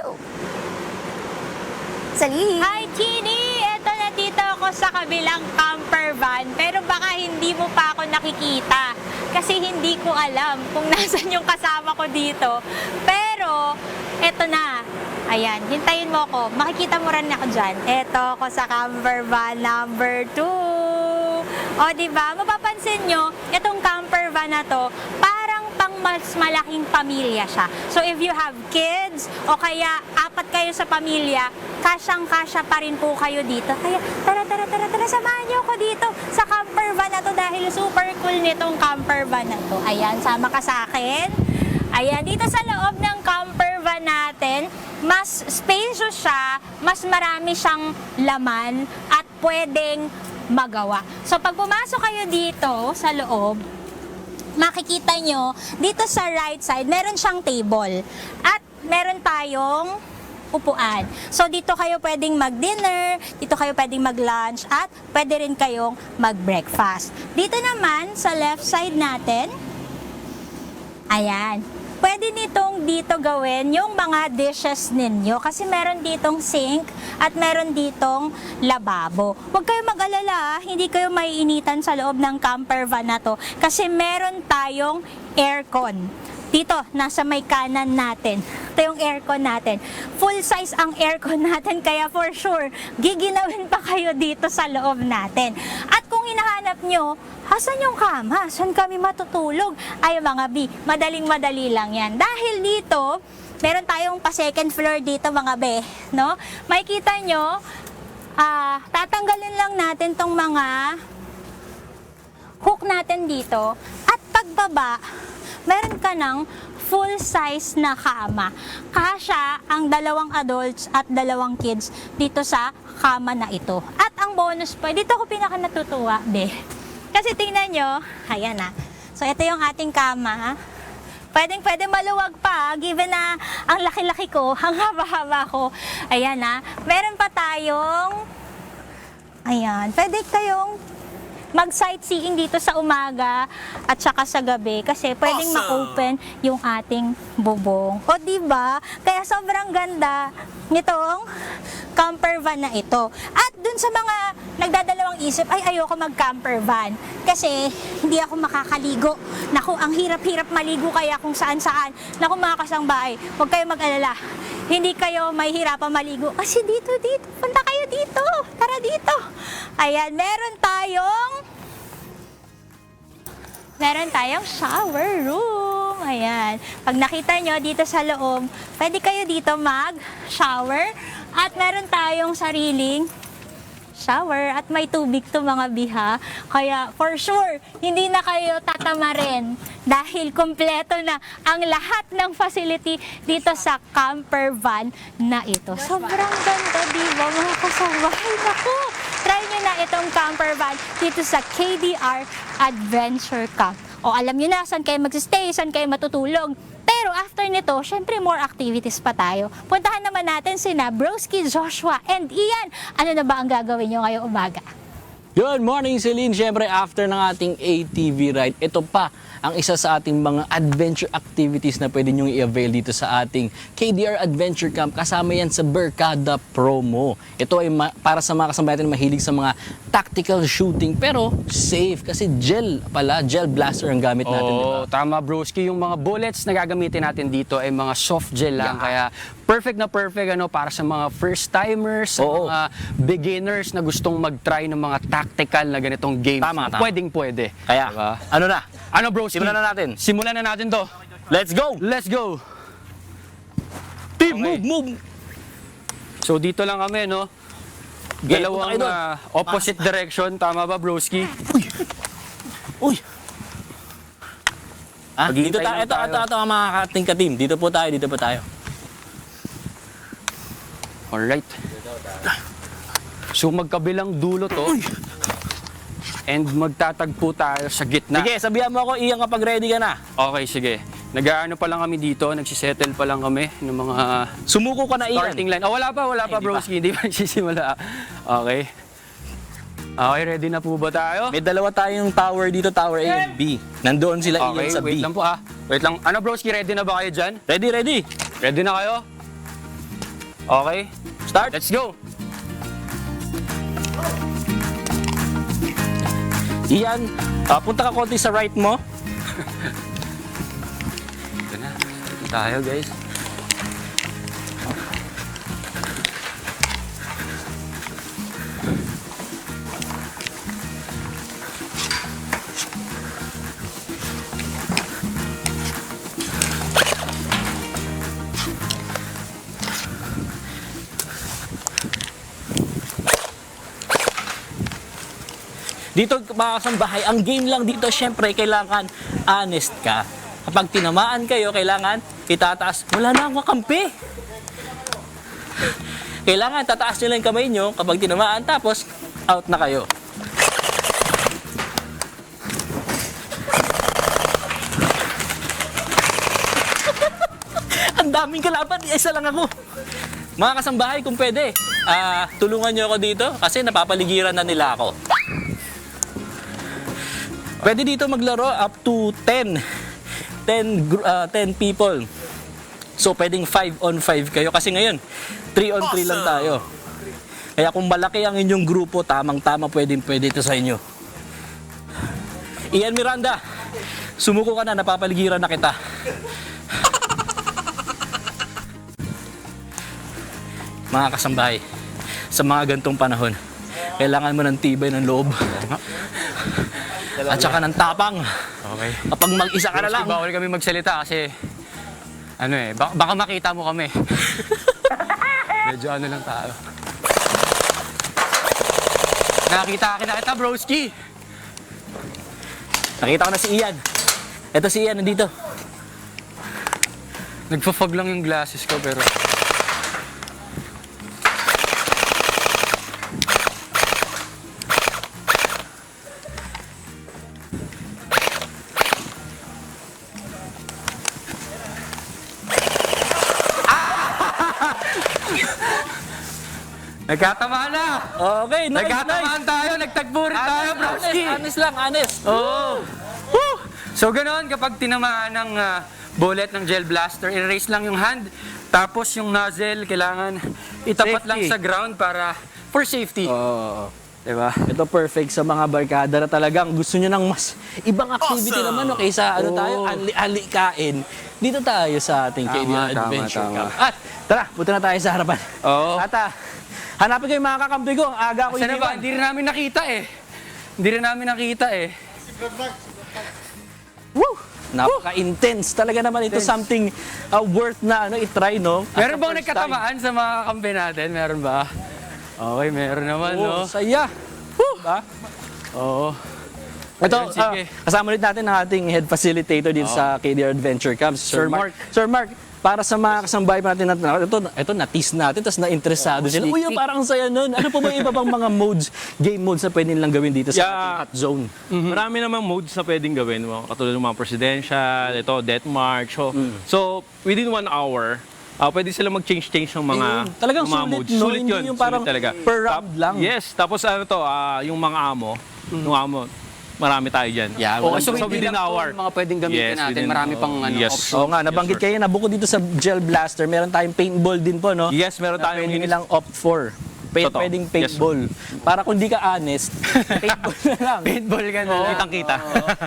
Celine! Hi, Chini! Eto, nandito ako sa kabilang camper van, pero baka hindi mo pa ako nakikita. Kasi hindi ko alam kung nasan yung kasama ko dito. Pero, eto na. Ayan, hintayin mo ako. Makikita mo rin ako dyan. Eto ako sa camper van number 2. O, diba? Mapapansin nyo, itong camper van na to, parang pang mas malaking pamilya siya. So, if you have kids, o kaya 4 kayo sa pamilya, kasyang-kasya pa rin po kayo dito. Kaya, tara, samahan niyo ako dito sa camper van na to dahil super cool nitong camper van na to. Ayan, sama ka sa akin. Ayan, dito sa loob ng camper van natin, mas spacious siya, mas marami siyang laman at pwedeng magawa. So, pag pumasok kayo dito sa loob, makikita nyo, dito sa right side, meron siyang table. At meron tayong upuan. So, dito kayo pwedeng mag-dinner, dito kayo pwedeng mag-lunch, at pwede rin kayong mag-breakfast. Dito naman, sa left side natin, ayan, pwede nitong dito gawin yung mga dishes ninyo kasi meron ditong sink at meron ditong lababo. Huwag kayong mag-alala, hindi kayo maiinitan sa loob ng camper van na to kasi meron tayong aircon. Dito, nasa may kanan natin. Ito yung aircon natin. Full size ang aircon natin kaya for sure, giginawin pa kayo dito sa loob natin. At kung hinahanap nyo, Asan yung kama? Saan kami matutulog? Ay mga B, madaling-madali lang yan. Dahil dito, meron tayong pa second floor dito mga B, no? Makikita nyo, tatanggalin lang natin tong mga hook natin dito. At pagbaba, meron ka ng full size na kama. Kasya ang 2 adults at 2 kids dito sa kama na ito. At ang bonus pa, dito ako pinaka natutuwa, be. Kasi tingnan nyo, ayan na. So ito yung ating kama. Pwede maluwag pa, given na ang laki-laki ko, ang haba-haba ko. Ayan na. Meron pa tayong, ayan, pwede kayong mag-sightseeing dito sa umaga at saka sa gabi kasi pwedeng ma-open yung ating bubong. O diba? Kaya sobrang ganda nitong camper van na ito. At dun sa mga nagdadalawang isip, ay ayoko mag-camper van kasi hindi ako makakaligo. Naku, ang hirap-hirap maligo kaya kung saan-saan. Naku mga kasangbahay, huwag kayo mag-alala. Hindi kayo mahihirapan maligo kasi dito, punta kayo dito. Tara dito. Ayan, meron tayong shower room. Ayan. Pag nakita nyo dito sa loob, pwede kayo dito mag-shower. At meron tayong sariling shower at may tubig to mga biha. Kaya for sure, hindi na kayo tatamarin dahil kompleto na ang lahat ng facility dito sa camper van na ito. Sobrang ganda, diba mga kasangbahay? Naku, try nyo na itong camper van dito sa KDR Adventure Camp. O alam nyo na saan kayo mag-stay, saan kayo matutulog. Pero after nito, syempre more activities pa tayo. Puntahan naman natin sina Broski, Joshua, and Ian. Ano na ba ang gagawin nyo ngayong umaga? Good morning, Celine. Siyempre, after ng ating ATV ride, ito pa ang isa sa ating mga adventure activities na pwede nyo i-avail dito sa ating KDR Adventure Camp. Kasama yan sa Barkada Promo. Ito ay para sa mga kasama natin mahilig sa mga tactical shooting pero safe kasi gel blaster ang gamit natin. Oo, diba? tama broski. Yung mga bullets na gagamitin natin dito ay mga soft gel lang. Kaya perfect para sa mga first timers, sa mga beginners na gustong mag-try ng mga tactical na ganitong games. Tama. Pwedeng-pwede. Kaya, diba? ano na? Ano bro? Simulan na natin. Simulan na natin to. Let's go! Let's go! Team, move! So dito lang kami, no? Dalawang opposite direction. Tama ba, broski? Uy! Dito tayo. Ito ang mga ating ka-team. Dito po tayo. Alright. So magkabilang dulo to. And magtatagpo tayo sa gitna. Sige, sabihan mo ako, Ian, kapag ready ka na. Okay, sige. Nag-aano pa lang kami dito, nagsisettle pa lang kami ng mga sumuko ka na, Ian. Starting line. Wala pa broski, hindi pa nagsisimula. Okay. Okay, ready na po ba tayo? May dalawa tayong tower dito, tower A and B. Nandoon sila, Ian, sa B. Wait lang po Wait lang. Ano broski, ready na ba kayo dyan? Ready. Ready na kayo? Okay. Start. Let's go. Ian, punta ka konti sa right mo. Ito na. Ito tayo, guys. Dito mga kasambahay, ang game lang dito, syempre, kailangan honest ka. Kapag tinamaan kayo, kailangan itataas. Wala na akong kakampi. Kailangan tataas nyo lang yung kamay nyo kapag tinamaan, tapos out na kayo. Ang daming kalaban, isa lang ako. Mga kasambahay, kung pwede, tulungan nyo ako dito kasi napapaligiran na nila ako. Pwede dito maglaro up to 10 people. So pwedeng 5 on 5 kayo kasi ngayon 3 on 3 lang tayo. Kaya kung malaki ang inyong grupo, tamang-tama pwede ito sa inyo. Ian Miranda, sumuko ka na, napapaligiran na kita. Mga kasambahay, sa mga gantong panahon, kailangan mo ng tibay ng loob. At saka ng tapang. Okay. Kapag mag-isa ka na lang. Bawal kami magsalita kasi baka makita mo kami. Medyo ano lang tayo. Nakita kita, broski. Nakita ko na si Ian. Ito si Ian, nandito. Nagpa-fog lang yung glasses ko pero... Nagkatamaan na! Okay, nice, Nagkatamaan tayo, nagtagpo rin tayo, broski! Honest lang, honest. Oo. Woo! So ganoon, kapag tinamaan ng bullet ng gel blaster, i-raise lang yung hand, tapos yung nozzle, kailangan itapat lang sa ground para for safety. Oo. Diba? Ito perfect sa mga barkada na talagang gusto nyo ng mas ibang activity naman no, kaysa tayo, ali-ali kain. Dito tayo sa ating KDR Adventure Camp. At tara, punta na tayo sa harapan. Oo. At hanapin ko yung mga kakampi ko. Ang aga ko Sana ba? iniwan. Hindi rin namin nakita eh. Woo! Napaka-intense. Talaga naman ito something worth na i-try, no? Meron bang nagkatamaan sa mga kampi natin? Meron ba? Okay, meron naman, no? Saya. Diba? Oo. Ito, Sige. kasama ulit natin ang ating head facilitator dito sa KDR Adventure Camp, Sir Mark. Sir Mark, para sa mga kasambahay pa natin, ito na-tease natin, tapos na-interesado sila. Uy, parang ang saya nun. Ano po ba yung iba pang mga game modes na pwede nilang gawin dito sa ating hot zone? Marami namang modes na pwedeng gawin. Katulad ng mga presidential, death march. So, within 1 hour, pwede sila mag-change ng mga talagang mga sulit, modes. no? Sulit Hindi yun. yung parang sulit talaga. per round lang. Yes. Tapos yung mga amo, marami tayo dyan. Yeah, So within an hour. Mga pwedeng gamitin natin, marami pang options. Oo nga, nabanggit kayo na bukod dito sa gel blaster, meron tayong paintball din po, no? Yes, meron tayong pwede units. nilang opt for. Pwedeng paintball. Para kung di ka honest, paintball na lang. Paintball ka na lang. Kitang-kita.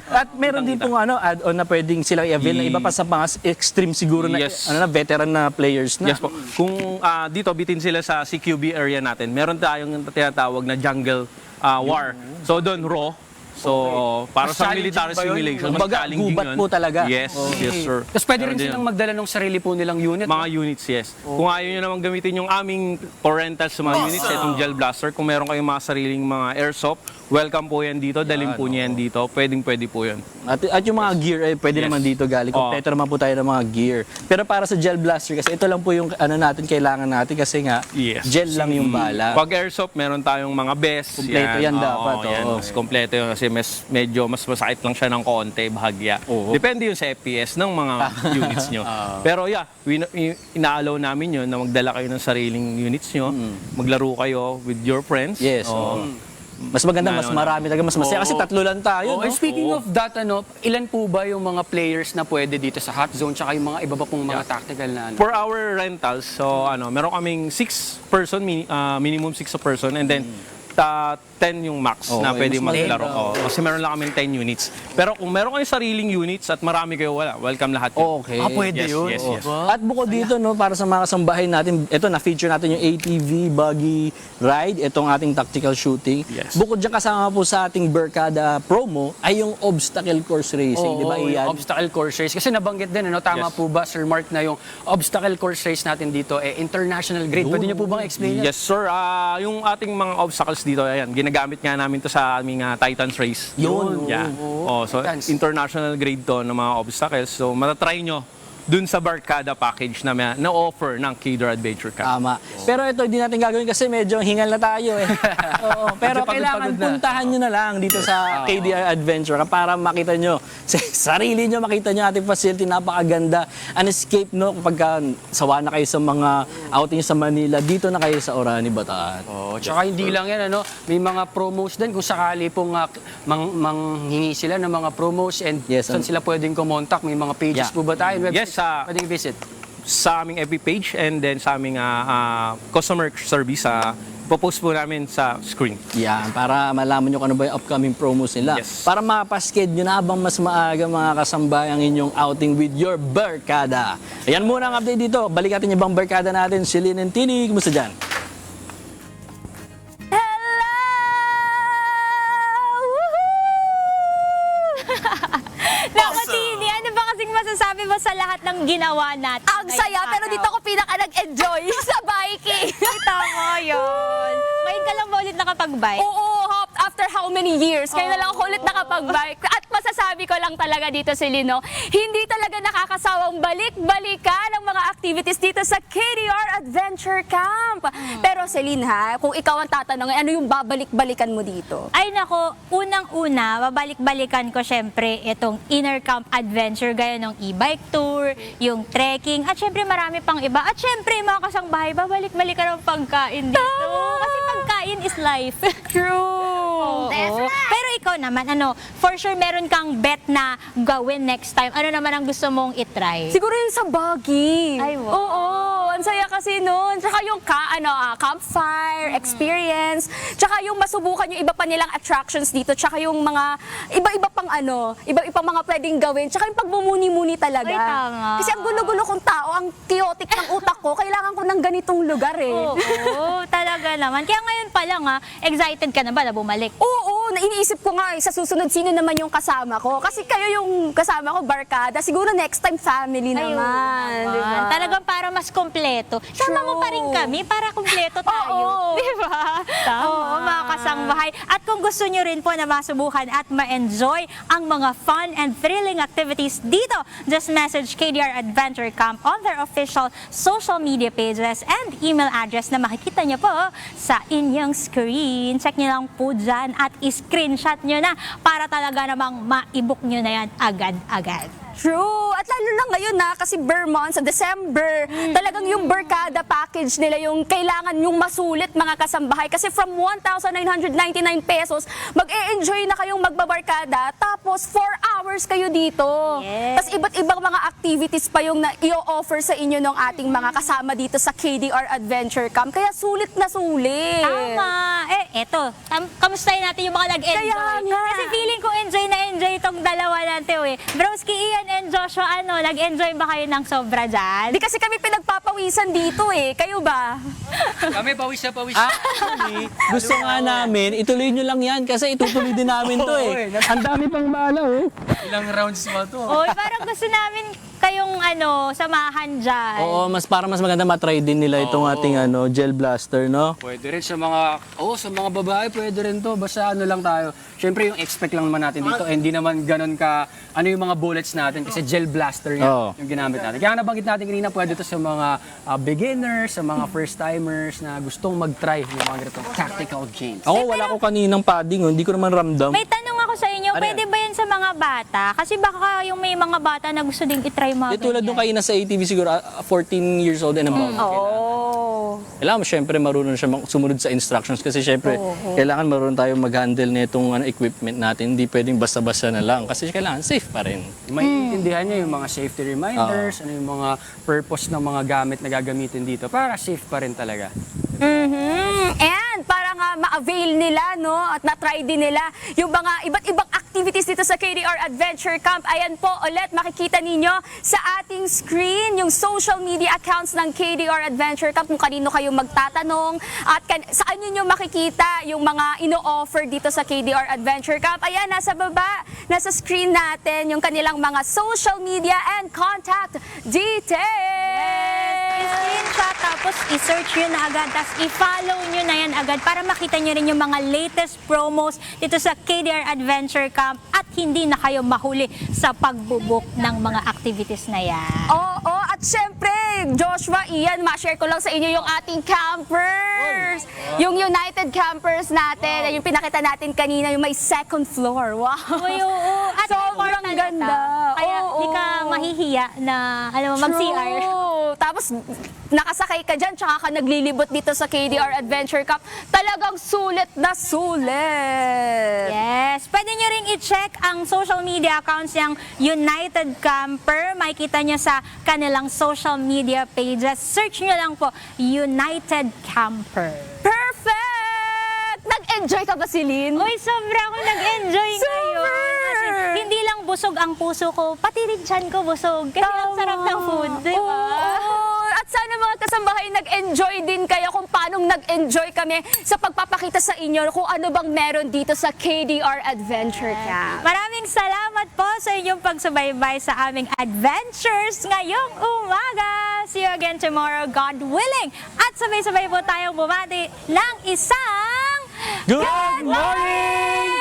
At meron din pong add-on na pwedeng silang i-avail na iba pa sa mga extreme siguro na veteran na players na. Yes po. Kung dito bitin sila sa CQB area natin, meron tayong tinatawag na jungle war. So doon raw. So para sa military simulation, mas Kumbaga, challenging gubat yun. po talaga. Yes, yes sir. Tapos pwede rin Meron din silang yun. magdala ng sarili po nilang unit. Mga units, yes. Kung ayaw nyo naman gamitin yung aming parentals sa mga units, itong gel blaster, kung meron kayong mga sariling mga airsoft, welcome po yan dito, dalhin po niya yan dito, pwede po yun. At yung mga gear, pwede Yes. naman dito galing. Kompleto naman po tayo ng mga gear. Pero para sa gel blaster, kasi ito lang po yung kailangan natin kasi nga, Yes. gel lang yung bala. Pag airsoft, meron tayong mga vest. Kompleto yan dapat, Yan, oo. mas kompleto yun kasi medyo mas masakit lang siya ng konti, bahagya. Depende yun sa FPS ng mga units nyo. Pero ina-allow namin yun na magdala kayo ng sariling units nyo, maglaro kayo with your friends. Yes. Mas maganda, mas marami talaga, mas masaya. Kasi tatlo lang tayo, no? Speaking of that, ilan po ba yung mga players na pwede dito sa hot zone tsaka yung mga iba pa pong mga tactical na For our rentals, so meron kaming 6 person, minimum 6 a person, and then 10 yung max na pwede maglaro. Kasi meron lang kaming 10 units. Pero kung meron kayong sariling units at marami kayo, welcome lahat yun. Okay. Pwede yun? Yes. At bukod dito, no, para sa mga kasambahay natin, ito na-feature natin yung ATV buggy ride, itong ating tactical shooting. Yes. Bukod dyan kasama po sa ating Barkada promo ay yung obstacle course racing, di ba Ian? Obstacle course race. Kasi nabanggit din, tama Yes. po ba, Sir Mark, na yung obstacle course race natin dito, international grade. Pwede niyo po bang explain yan? Yes, sir. Yung ating mga obstacles dito, ayan, ginagamit nga namin to sa aming Titans race. Yun. Yeah. So Titans. international grade to ng mga obstacles. So matatry nyo dun sa Barkada package na offer ng KDR Adventure Camp. Tama. Pero ito, hindi natin gagawin kasi medyo hingal na tayo eh. Oo, pero Medyo kailangan pagod na. puntahan nyo na lang dito sa KDR Adventure Camp para makita nyo, sarili nyo makita nyo ating facility, napakaganda. An escape, no, kapag sawa na kayo sa mga outing sa Manila, dito na kayo sa Orani, Bataan. Tsaka hindi lang yan, may mga promos din kung sakali pong manghingi sila ng mga promos and saan sila pwedeng kumontak. May mga pages po ba tayo? Yes, pwedeng visit. sa aming FB page and then sa aming customer service, popost po namin sa screen. Yan, para malaman nyo kung ano ba yung upcoming promos nila. Yes. Para mapasked nyo na habang mas maaga mga kasambay ang inyong outing with your Barkada. Ayan muna ang update dito. Balik natin yung ibang Barkada natin, si Lynn and Tini. Kumusta dyan? Naku, Tini, ano ba kasing masasabi mo sa lahat ng ginawa natin? Ang saya, pero dito ako pinaka nag-enjoy sa biking. Ay, tama yun. Ngayon ka lang ba ulit nakapag-bike? Oo, after how many years? Kaya na lang ako ulit nakapag-bike. At masasabi ko lang talaga dito si Lino, hindi talaga nakakasawang balik-balikan ang mga activities dito sa KDR Adventure Camp. Pero Celine ha, kung ikaw ang tatanungin, ano yung babalik-balikan mo dito? Ay nako, unang-una, babalik-balikan ko syempre itong Inner Camp Adventure, gaya ng e-bike tour, yung trekking, at syempre marami pang iba. At syempre, mga kasangbahay, babalik-balikan ang pagkain dito. Kasi pagkain is life. True. Pero ikaw naman, for sure meron kang bet na gawin next time. Ano naman ang gusto mong itry? Siguro yung sa buggy. Ay, wow. Oo, ang saya kasi nun. Tsaka yung campfire experience. Tsaka yung masubukan yung iba pa nilang attractions dito. Tsaka yung mga iba-iba pang iba-ibang mga pwedeng gawin. Tsaka yung pagmumuni-muni talaga. Ay, tama. Kasi ang gulo-gulo kong tao, ang chaotic ng utak ko, kailangan ko ng ganitong lugar eh. Oo, talaga naman. Kaya ngayon pa lang excited ka na ba na bumalik? Oo, iniisip ko nga sa susunod sino naman yung kasama ko. Kasi kayo yung kasama ko, barkada. Siguro next time family naman. Diba? Talagang para mas kompleto. Sama mo pa rin kami para kompleto tayo. Oo. Diba? Oo, mga kasangbahay. At kung gusto nyo rin po na masubukan at ma-enjoy ang mga fun and thrilling activities dito, just message KDR Adventure Camp on their official social media pages and email address na makikita nyo po sa inyong screen. Check nyo lang po dyan at screenshot nyo na para talaga namang ma-book nyo na yan agad-agad. True. At lalo na ngayon kasi Vermont sa December, talagang yung barkada package nila yung kailangan yung masulit mga kasambahay. Kasi from 1,999 pesos, mag-e-enjoy na kayong magbabarkada. Tapos 4 hours kayo dito. Yes. Tapos iba't ibang mga activities pa yung i-offer sa inyo ng ating mga kasama dito sa KDR Adventure Camp. Kaya sulit na sulit. Tama. Eto, kamustahin natin yung mga nag-enjoy. Kaya nga. Kasi feeling ko enjoy na enjoy itong dalawa natin Broski, Ian and Joshua, nag-enjoy ba kayo ng sobra dyan? Di kasi kami pinagpapawisan dito Kayo ba? Kami pawis na pawis. Actually, gusto nga namin, ituloy nyo lang yan kasi itutuloy din namin to Ang dami pang bala Ilang rounds mo to? Oy, parang gusto namin kayong samahan dyan. Oo, para mas maganda matry din nila itong ating gel blaster, no? Pwede rin sa mga babae, pwede rin to. Basta lang tayo. Siyempre yung expect lang naman natin dito. Hindi naman ganun ka, yung mga bullets natin. Kasi gel blaster yung ginamit natin. Kaya nabanggit natin kanina, pwede to sa mga beginners, sa mga first timers na gustong mag-try yung mga ganitong tactical games. Ako, wala ko kaninang padding, hindi ko naman ramdam. May tanong ako sa inyo, pwede ba yan sa mga bata? Kasi baka yung may mga bata na gusto ding itry mga Tulad nung kayo nasa ATV siguro, 14 years old and above. Kailangan mo syempre marunong siya sumunod sa instructions kasi syempre kailangan marunong tayo mag-handle nitong equipment natin. Hindi pwedeng basta-basta na lang kasi kailangan safe pa rin. Maintindihan niyo yung mga safety reminders, yung mga purpose ng mga gamit na gagamitin dito para safe pa rin talaga. And para nga ma-avail nila at na-try din nila yung mga iba't ibang activities dito sa KDR Adventure Camp. Ayan po ulit makikita ninyo sa ating screen yung social media accounts ng KDR Adventure Camp kung kanino kayo magtatanong at saan niyo makikita yung mga ino-offer dito sa KDR Adventure Camp. Ayan, nasa baba, nasa screen natin yung kanilang mga social media and contact details. I-screenshot tapos i-search nyo na agad tapos i-follow nyo na yan agad para makita nyo rin yung mga latest promos dito sa KDR Adventure Camp at hindi na kayo mahuli sa pagbubuk ng mga activities na yan. Oo, at syempre, Joshua, Ian, ma-share ko lang sa inyo yung ating campers. Yung United Campers natin, yung pinakita natin kanina, yung may second floor. Wow. Uy, oo. At sobrang ganda. Kaya di ka mahihiya na mag-CR. Tapos, nakasakay ka dyan, tsaka ka naglilibot dito sa KDR Adventure Camp. Talagang sulit na sulit. Yes. Pwede nyo ring i-check ang social media accounts ng United Camper. Makikita nyo sa kanilang social media pages. Search nyo lang po, United Camper. Perfect! Nag-enjoy ka ba, Celine? Uy, sobra akong nag-enjoy ngayon. Kasi hindi lang busog ang puso ko, pati rin tiyan ko busog. Kasi ang sarap ng food, di ba? At sana mga kasambahay nag-enjoy din kayo kung paano nag-enjoy kami sa pagpapakita sa inyo kung ano bang meron dito sa KDR Adventure Camp. Maraming salamat sa inyong pagsubaybay sa aming adventures ngayong umaga. See you again tomorrow, God willing. At sabay-sabay po tayong bumati ng isang Good morning!